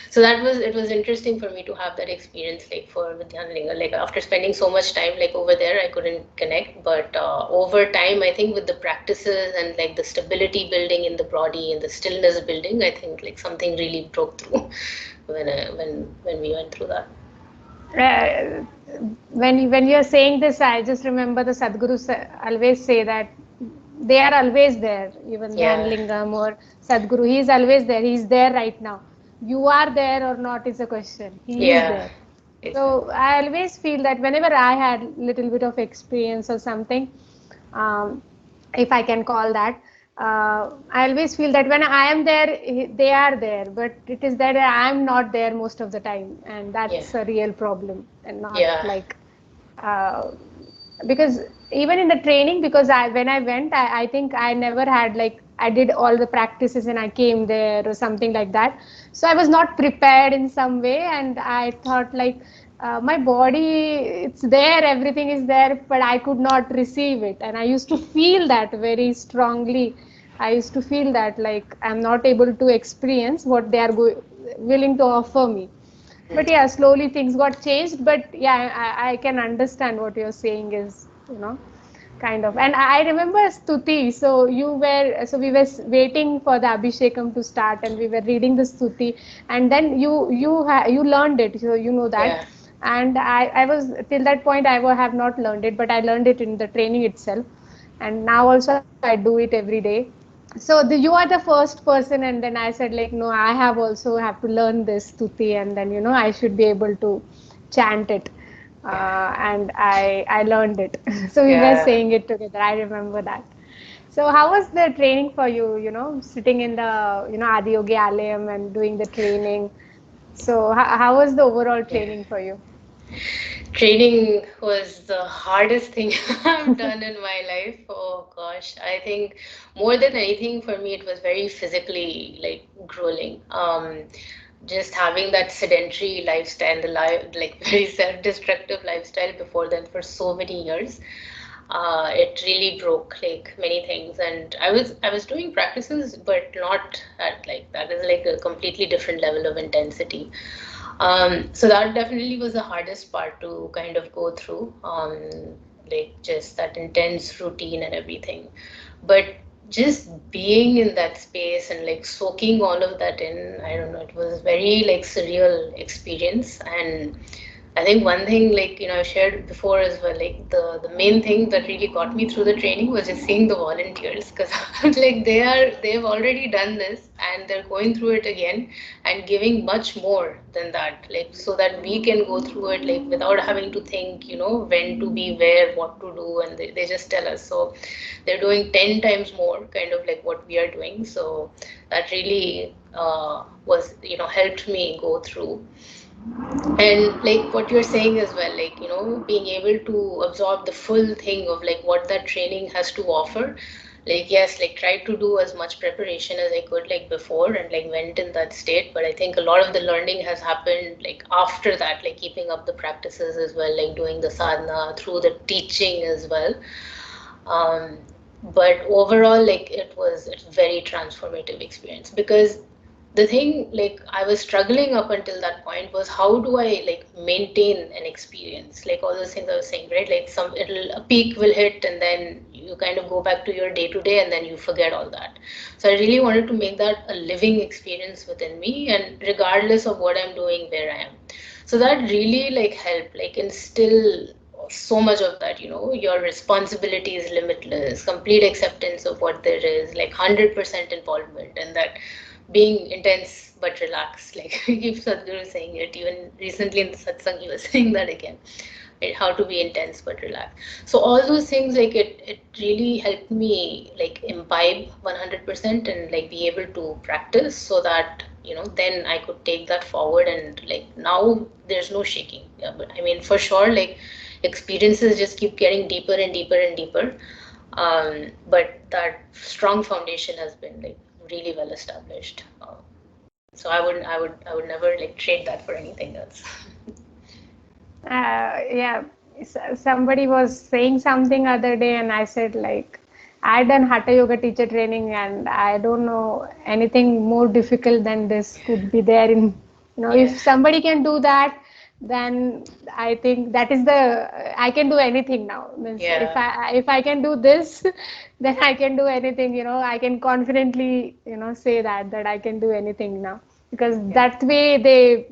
So it was interesting for me to have that experience like for Vidyanlinga. Like after spending so much time like over there, I couldn't connect, but over time, I think with the practices and like the stability building in the body and the stillness building, I think like something really broke through when we went through that. uh, when you're saying this, I just remember the Sadhguru always say that they are always there, even Dhyan Yeah, Lingam or Sadhguru. He is always there. He is there right now. You are there or not is a question. He is yeah, there. So exactly. I always feel that whenever I had little bit of experience or something, um, if I can call that, I always feel that when I am there, they are there, but it is that I am not there most of the time, and Yeah, that's a real problem, and not yeah, like uh, because even in the training, because when I went, I think I never had like I did all the practices and I came there or something like that. So I was not prepared in some way, and I thought like my body, it's there, everything is there, but I could not receive it, and I used to feel that very strongly. I used to feel that like I'm not able to experience what they are willing to offer me. But yeah, slowly things got changed. But yeah, I can understand what you're saying is, kind of. And I remember Stuti. So so we were waiting for the Abhishekam to start, and we were reading the Stuti, and then you learned it, so you know that. yeah. And I was till that point have not learned it, but I learned it in the training itself, and now also I do it every day. So you are the first person, and then I said like, no, I have also have to learn this Stuti, and then I should be able to chant it. And I learned it. So we were Yeah. saying it together. I remember that. So how was the training for you? Sitting in the Adi Yogi Alayam and doing the training. So how was the overall Yeah. training for you? Training was the hardest thing I've done in my life. Oh gosh, I think more than anything for me, it was very physically like grueling. Just having that sedentary lifestyle, like very self-destructive lifestyle before then for so many years, it really broke like many things. And I was doing practices, but not at like that is like a completely different level of intensity. So that definitely was the hardest part to kind of go through, like just that intense routine and everything. But just being in that space and like soaking all of that in, I don't know, it was very like surreal experience. And I think one thing, like, I shared before as well, like the main thing that really got me through the training was just seeing the volunteers, because like they've already done this and they're going through it again and giving much more than that, like so that we can go through it like without having to think, when to be where, what to do, and they just tell us. So they're doing 10 times more kind of like what we are doing. So that really was, helped me go through. And like what you're saying as well, like, being able to absorb the full thing of like what that training has to offer. Like, yes, like tried to do as much preparation as I could like before and like went in that state. But I think a lot of the learning has happened like after that, like keeping up the practices as well, like doing the sadhana through the teaching as well. Um, but overall, like it's very transformative experience, because the thing like I was struggling up until that point was, how do I like maintain an experience, like all those things I was saying, right? Like a peak will hit and then you kind of go back to your day to day and then you forget all that. So I really wanted to make that a living experience within me, and regardless of what I'm doing, where I am. So that really like helped like instill so much of that, your responsibility is limitless, complete acceptance of what there is, like 100% involvement, and that being intense but relaxed. Like if Sadhguru is saying it, even recently in the satsang, he was saying that again, right? How to be intense but relaxed. So all those things, like it really helped me like imbibe 100% and like be able to practice, so that then I could take that forward, and like now there's no shaking. Yeah, but I mean for sure, like experiences just keep getting deeper and deeper and deeper. But that strong foundation has been like really well established. So I would never like trade that for anything else. Yeah, somebody was saying something other day, and I said like, I done Hatha Yoga teacher training, and I don't know anything more difficult than this could be there in, Yeah. if somebody can do that, then I think that is I can do anything now. Means Yeah. if I can do this, then I can do anything, I can confidently, say that I can do anything now, because Yeah. that way they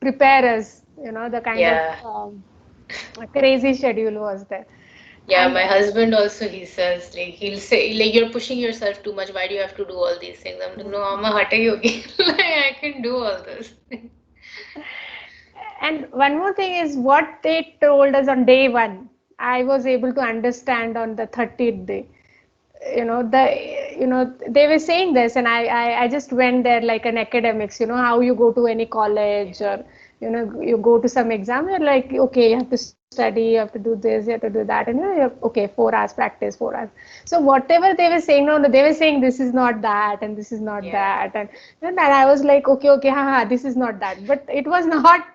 prepare us, the kind of Yeah. crazy schedule was there. Yeah, And my husband also, he says, like, he'll say, like, you're pushing yourself too much. Why do you have to do all these things? I'm like, no, I'm a Hatha yogi. Like, I can do all this. one more thing is what they told us on day one, I was able to understand on the 30th day. They were saying this, and I just went there like an academics, how you go to any college, or you go to some exam, you're like, okay, you have to study, you have to do this, you have to do that, and okay, 4 hours practice, 4 hours. So whatever they were saying, no, they were saying this is not that and this is not Yeah. that, and I was like, okay, haha, this is not that, but it was not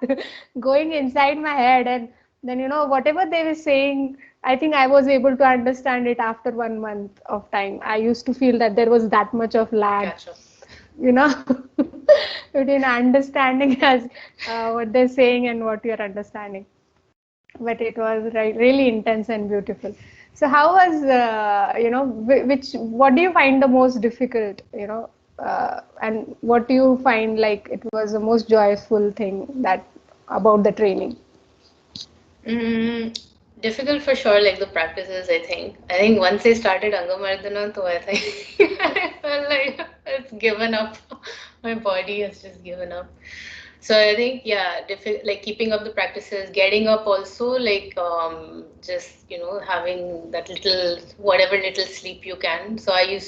going inside my head. And then whatever they were saying, I think I was able to understand it after 1 month of time. I used to feel that there was that much of lag, Gotcha. you know, between understanding as what they're saying and what you're understanding. But it was really intense and beautiful. So how was, what do you find the most difficult, and what do you find like it was the most joyful thing that about the training? Mm, difficult for sure, like the practices, I think. I think once I started Angamardana, so I think I felt like it's given up. My body has just given up. So I think, yeah, like keeping up the practices, getting up also, like just having that little whatever little sleep you can. So I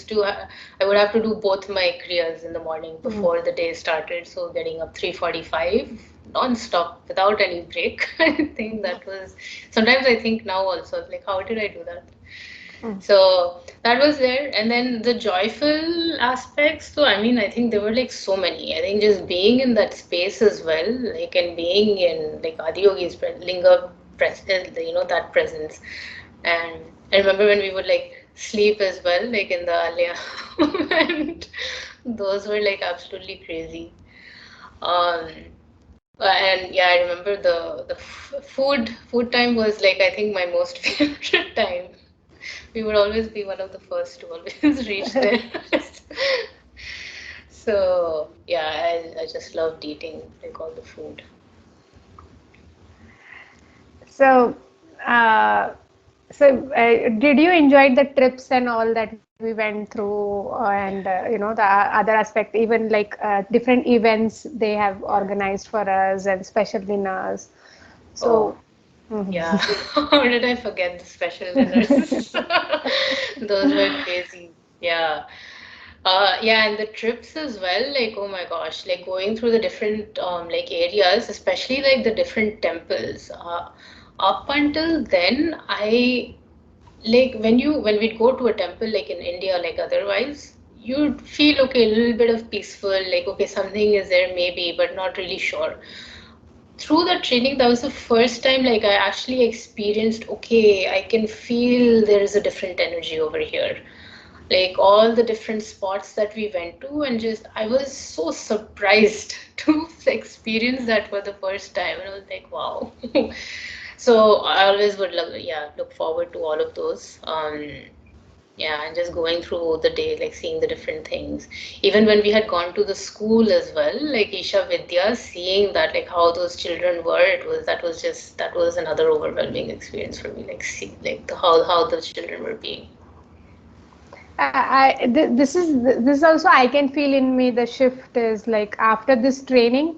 would have to do both my kriyas in the morning Mm. before the day started. So getting up 3:45 non-stop without any break. I think that was, sometimes I think now also like, how did I do that? Mm. So that was there. And then the joyful aspects, so I mean, I think there were like so many. I think just being in that space as well, like, and being in like Adiyogi's Linga that presence. And I remember when we would like sleep as well, like in the Alya, and those were like absolutely crazy. Um, and yeah, I remember the food time was like, I think my most favorite time. We would always be one of the first to always reach there. So yeah, I just loved eating like all the food. So, uh, did you enjoy the trips and all that we went through, and the other aspect, even like different events they have organized for us and special dinners? Oh, So, yeah. How did I forget the special dinners? Those were crazy. Yeah. Yeah, and the trips as well, like oh my gosh, like going through the different like areas, especially like the different temples. Up until then, I like when we'd go to a temple like in India, like otherwise, you'd feel okay, a little bit of peaceful, like okay, something is there maybe, but not really sure. Through the training, that was the first time like I actually experienced, okay, I can feel there is a different energy over here. Like all the different spots that we went to, and just I was so surprised to experience that for the first time. And I was like, wow. So I always would love, yeah, look forward to all of those. Yeah, and just going through the day, like seeing the different things. Even when we had gone to the school as well, like Isha Vidya, seeing that, like how those children were, that was another overwhelming experience for me. Like see, like how those children were being. this also I can feel in me. The shift is like after this training,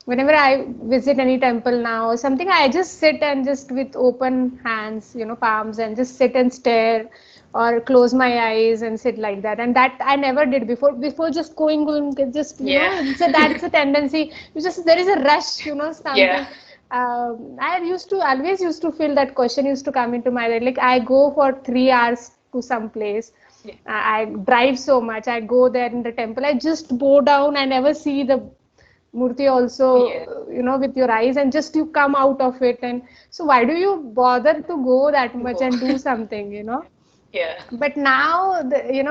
whenever I visit any temple now or something, I just sit and just with open hands, palms, and just sit and stare or close my eyes and sit like that. And that I never did before. Before just going, just Yeah. so that's a tendency. You just there is a rush, Yeah. something. I always used to feel that question used to come into my head. Like I go for 3 hours to some place. Yeah. I drive so much. I go there in the temple. I just bow down. I never see the murti Yeah. also, with your eyes, and just you come out of it. And so, why do you bother to go that much Go. and do something? Yeah. But now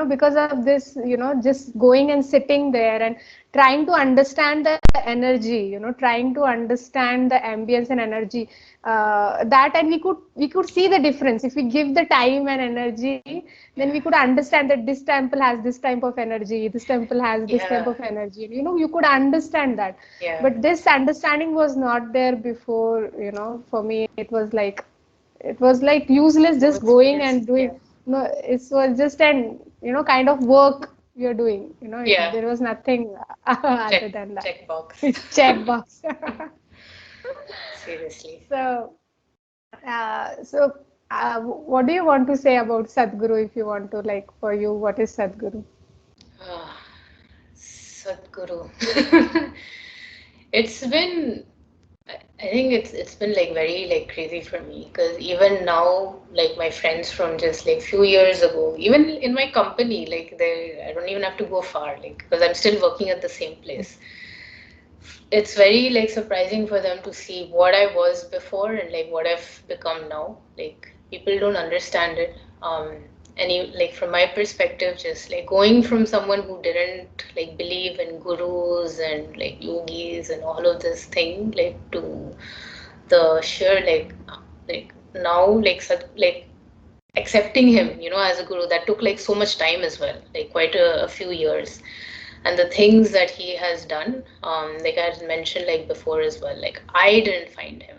because of this, just going and sitting there and trying to understand the energy, trying to understand the ambience and energy, that, and we could see the difference if we give the time and energy. Then we Yeah. could understand that this temple has this type of energy, this temple has this type Yeah. of energy, you could understand that. Yeah. But this understanding was not there before. For me it was like useless New just going experience. and Yeah. doing. No, it was just an kind of work you're doing. Yeah. There was nothing other Check than that. check box. Check box. Seriously. So, what do you want to say about Sadhguru? If you want to, like, for you, what is Sadhguru? Ah, Sadhguru. It's been I think it's been like very like crazy for me because even now like my friends from just like few years ago, even in my company, like they I don't even have to go far like because I'm still working at the same place. It's very like surprising for them to see what I was before and like what I've become now. Like people don't understand it. And you, like from my perspective, just like going from someone who didn't like believe in gurus and like yogis and all of this thing, like to the sheer like now like accepting him, as a guru, that took like so much time as well, like quite a few years. And the things that he has done, like I had mentioned like before as well, like I didn't find him.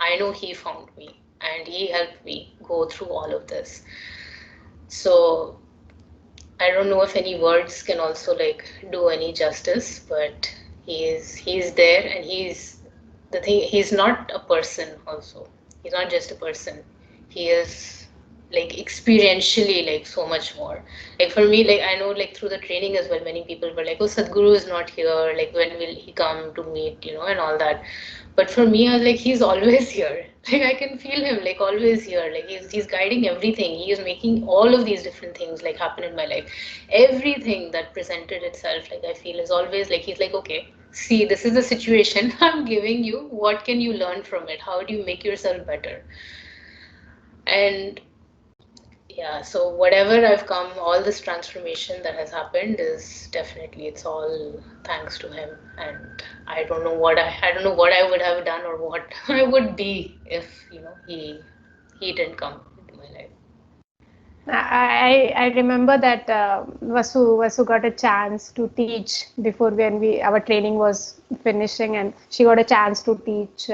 I know he found me and he helped me go through all of this. So I don't know if any words can also like do any justice, but he's there and he's not a person also. He's not just a person. He is like experientially like so much more. Like for me, like I know like through the training as well, many people were like, oh, Sadhguru is not here, like when will he come to meet, and all that. But for me, I was like, he's always here. Like I can feel him like always here. Like he's guiding everything. He is making all of these different things like happen in my life. Everything that presented itself, like I feel is always like he's like, okay, see, this is the situation I'm giving you. What can you learn from it? How do you make yourself better? And yeah, so whatever I've come, all this transformation that has happened is definitely it's all thanks to him. And I don't know what I would have done or what I would be if he didn't come into my life. I remember that Vasu got a chance to teach before when our training was finishing, and she got a chance to teach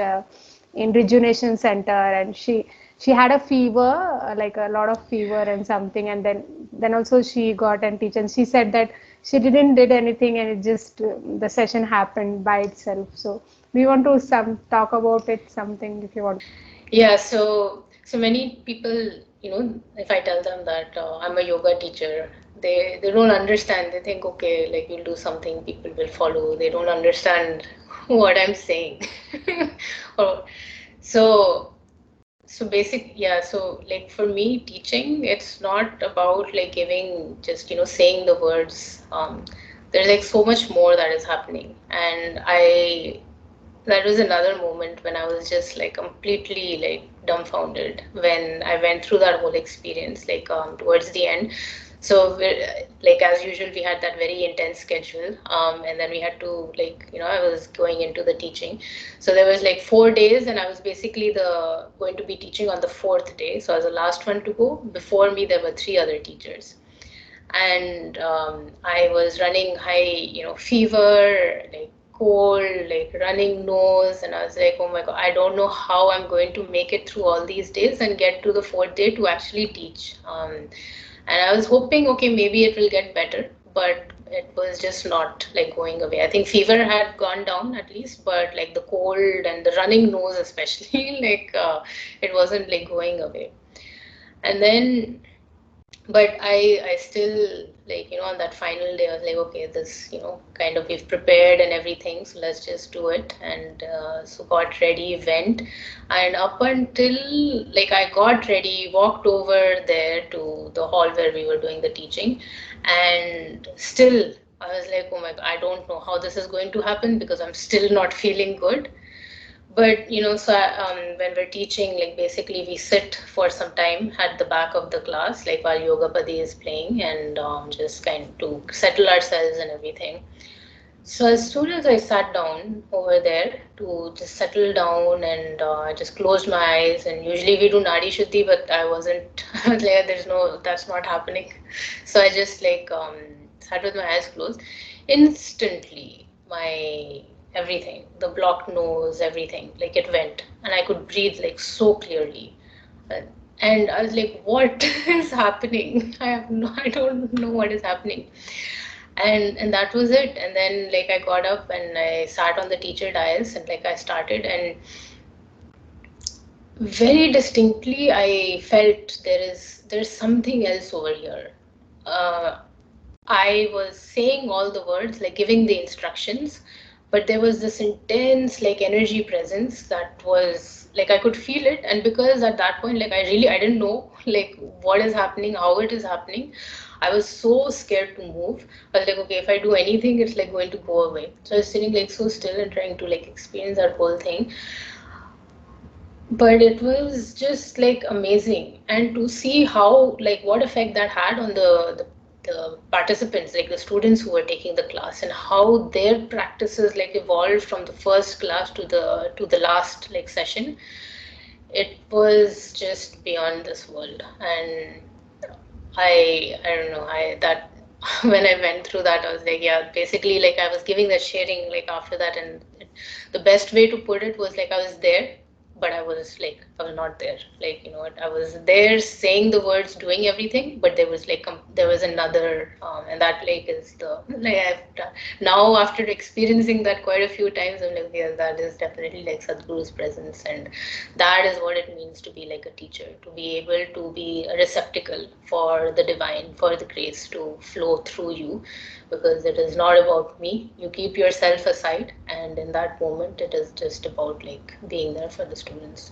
in rejuvenation center, and she had a fever, like a lot of fever and something, and then also she got and teach, and she said that she didn't did anything, and it just the session happened by itself. So we want to some talk about it something if you want. Yeah, so many people, if I tell them that I'm a yoga teacher, they don't understand. They think, okay, like you'll do something, people will follow. They don't understand what I'm saying. Or so so like for me, teaching, it's not about like giving just, saying the words. There's like so much more that is happening. And that was another moment when I was just like completely like dumbfounded when I went through that whole experience, like towards the end. So like as usual, we had that very intense schedule, and then we had to like I was going into the teaching. So there was like 4 days, and I was basically the going to be teaching on the fourth day. So I was the last one to go. Before me, there were three other teachers, and I was running high, fever, like cold, like running nose, and I was like, oh my God, I don't know how I'm going to make it through all these days and get to the fourth day to actually teach. And I was hoping, okay, maybe it will get better, but it was just not like going away. I think fever had gone down at least, but like the cold and the running nose, especially, like it wasn't like going away. And then but I still like on that final day I was like, okay, this kind of we've prepared and everything, so let's just do it. And so got ready, went, and up until like I got ready, walked over there to the hall where we were doing the teaching, and still I was like, oh my God, I don't know how this is going to happen because I'm still not feeling good. But so when we're teaching, like basically we sit for some time at the back of the class, like while Yoga Padi is playing, and just kind of to settle ourselves and everything. So as soon as I sat down over there to just settle down, and I just closed my eyes, and usually we do Nadi Shuddhi, but I wasn't I was like, that's not happening. So I just like sat with my eyes closed. Instantly, my everything, the blocked nose, everything, like it went, and I could breathe like so clearly. Uh, And I was like, what is happening? I don't know what is happening. And that was it. And then like I got up and I sat on the teacher dais, and like I started, and very distinctly I felt there's something else over here. Uh, I was saying all the words, like giving the instructions, but there was this intense like energy presence that was like I could feel it. And because at that point, like I didn't know like what is happening, how it is happening. I was so scared to move. I was like, okay, if I do anything, it's like going to go away. So I was sitting like so still and trying to like experience that whole thing. But it was just like amazing, and to see how like what effect that had on the participants, like the students who were taking the class, and how their practices like evolved from the first class to the last like session. It was just beyond this world. And I don't know, I that when I went through that, I was like, yeah, basically like I was giving that sharing like after that. And the best way to put it was like I was there, but I was not there. Like, what, I was there saying the words, doing everything, but there was like there was another, and that like is the like I've done now after experiencing that quite a few times. I'm like, yeah, that is definitely like Sadhguru's presence, and that is what it means to be like a teacher, to be able to be a receptacle for the divine, for the grace to flow through you, because it is not about me. You keep yourself aside, and in that moment, it is just about like being there for the students.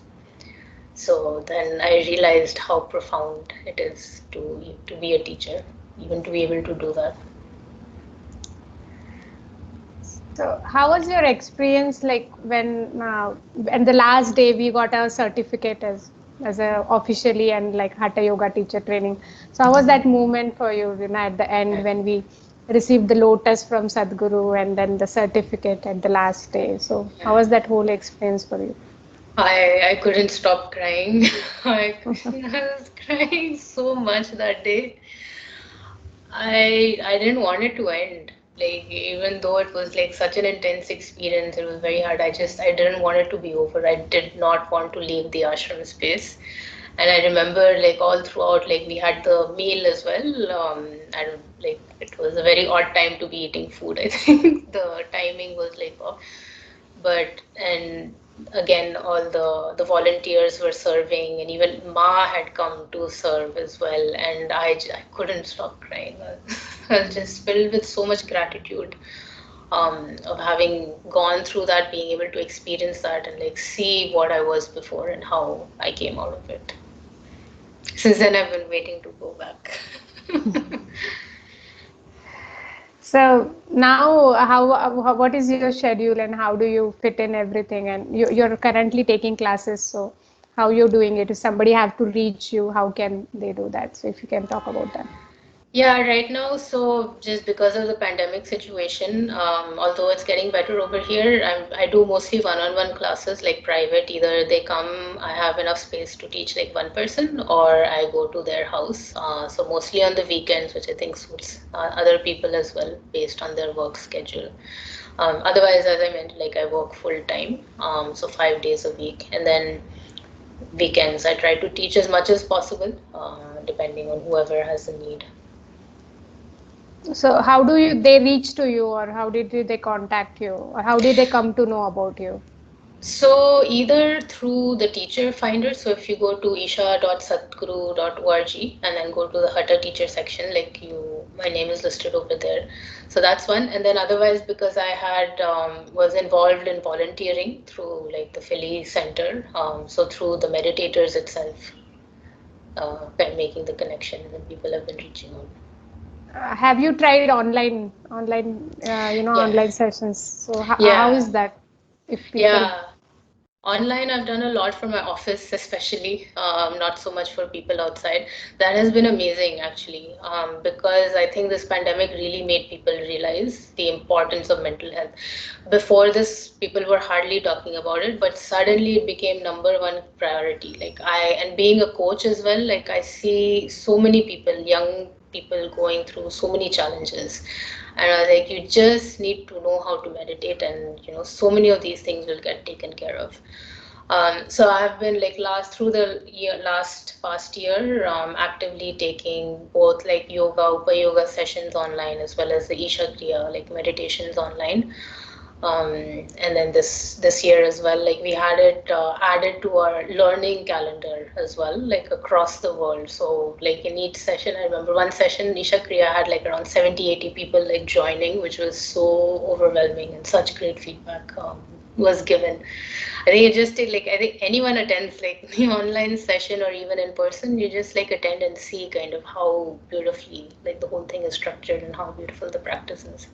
So then I realized how profound it is to be a teacher, even to be able to do that. So how was your experience like when and the last day we got our certificate as a officially and like Hatha yoga teacher training. So how was that moment for you, at the end when we received the lotus from Sadhguru and then the certificate at the last day? So how was that whole experience for you? I couldn't stop crying. I was crying so much that day. I didn't want it to end. Like even though it was like such an intense experience, it was very hard. I didn't want it to be over. I did not want to leave the ashram space. And I remember like all throughout, like we had the meal as well. And like it was a very odd time to be eating food. I think the timing was like off. But and again, all the volunteers were serving, and even Ma had come to serve as well. And I couldn't stop crying. I was just filled with so much gratitude of having gone through that, being able to experience that, and like see what I was before and how I came out of it. Since then, I've been waiting to go back. So now, what is your schedule and how do you fit in everything? And you're currently taking classes, so how you're doing it? If somebody have to reach you, how can they do that? So if you can talk about that. Yeah, right now, so just because of the pandemic situation, although it's getting better over here, I do mostly one-on-one classes, like private. Either they come, I have enough space to teach like one person, or I go to their house. So mostly on the weekends, which I think suits other people as well, based on their work schedule. Otherwise, as I mentioned, like I work full time, so 5 days a week, and then weekends I try to teach as much as possible, depending on whoever has the need. So how do they reach to you, or how did they contact you, or how did they come to know about you? So either through the teacher finder, so if you go to isha.satguru.org and then go to the Hatha teacher section, my name is listed over there. So that's one. And then otherwise, because I had was involved in volunteering through like the Philly Center, so through the meditators itself, kind of making the connection, and then people have been reaching out. Have you tried Yeah, online sessions? So how yeah, is that? If people, yeah. Online, I've done a lot for my office, especially, not so much for people outside. That has been amazing, actually, because I think this pandemic really made people realize the importance of mental health. Before this, people were hardly talking about it, but suddenly it became number one priority. And being a coach as well, like I see so many people, young people going through so many challenges, and I was like, you just need to know how to meditate, and so many of these things will get taken care of. So I've been like last past year, actively taking both like yoga, upa yoga sessions online, as well as the Isha Kriya, like meditations online. And then this year as well, like we had it added to our learning calendar as well, like across the world. So like in each session, I remember one session, Isha Kriya had like around 70-80 people like joining, which was so overwhelming, and such great feedback was given. I think it just take like, I think anyone attends like the online session or even in person, you just like attend and see kind of how beautifully like the whole thing is structured and how beautiful the practice is.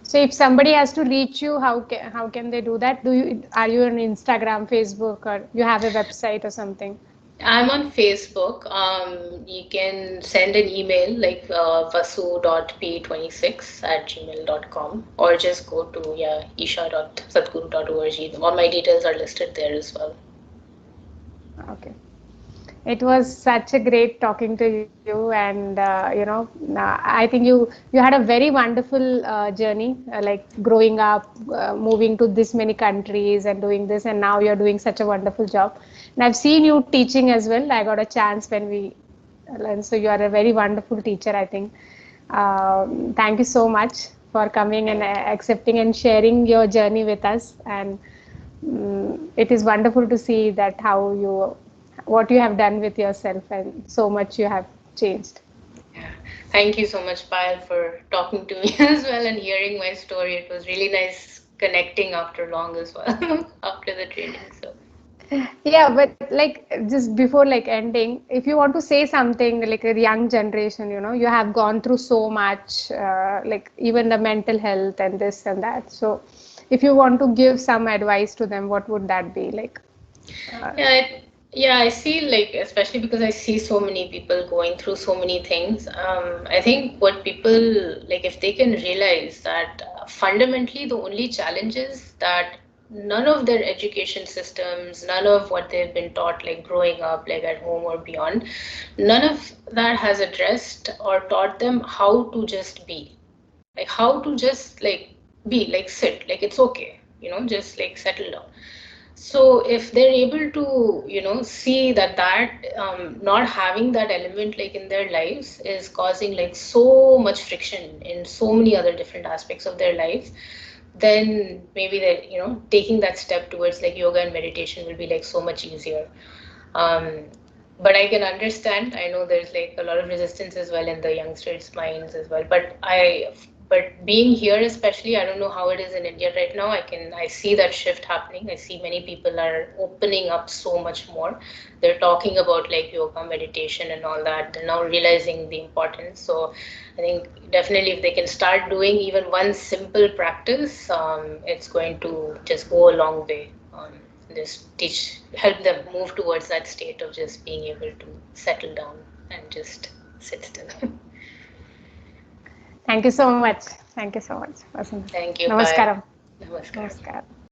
so if somebody has to reach you, how can they do that? Are you on Instagram, Facebook, or you have a website or something? I'm on Facebook. You can send an email like vasu.p26@gmail.com, or just go to isha.satguru.org. All my details are listed there as well. Okay. It was such a great talking to you, and I think you had a very wonderful journey, like growing up, moving to this many countries and doing this, and now you're doing such a wonderful job. And I've seen you teaching as well. I got a chance when we learned, so you are a very wonderful teacher, I think. Thank you so much for coming and accepting and sharing your journey with us. And it is wonderful to see that what you have done with yourself, and so much you have changed. Yeah. Thank you so much, Payal, for talking to me as well and hearing my story. It was really nice connecting after long as well, after the training. So. Yeah, but like just before like ending, if you want to say something like a young generation, you have gone through so much, like even the mental health and this and that. So if you want to give some advice to them, what would that be like? Uh, Yeah, I see like, especially because I see so many people going through so many things. I think what people like, if they can realize that fundamentally the only challenge is that none of their education systems, none of what they've been taught, like growing up, like at home or beyond, none of that has addressed or taught them how to just be, like how to just like be, like sit, like it's okay, just like settle down. So if they're able to, see that not having that element like in their lives is causing like so much friction in so many other different aspects of their lives, then maybe they're, taking that step towards like yoga and meditation will be like so much easier. Um, but I can understand. I know there's like a lot of resistance as well in the youngsters' minds as well. But being here, especially, I don't know how it is in India right now. I see that shift happening. I see many people are opening up so much more. They're talking about like yoga, meditation, and all that. They're now realizing the importance. So I think definitely if they can start doing even one simple practice, it's going to just go a long way. Just help them move towards that state of just being able to settle down and just sit still. Thank you so much. Thank you so much, Vasudha. Thank you. Bye. Namaskaram. Namaskaram. Namaskaram.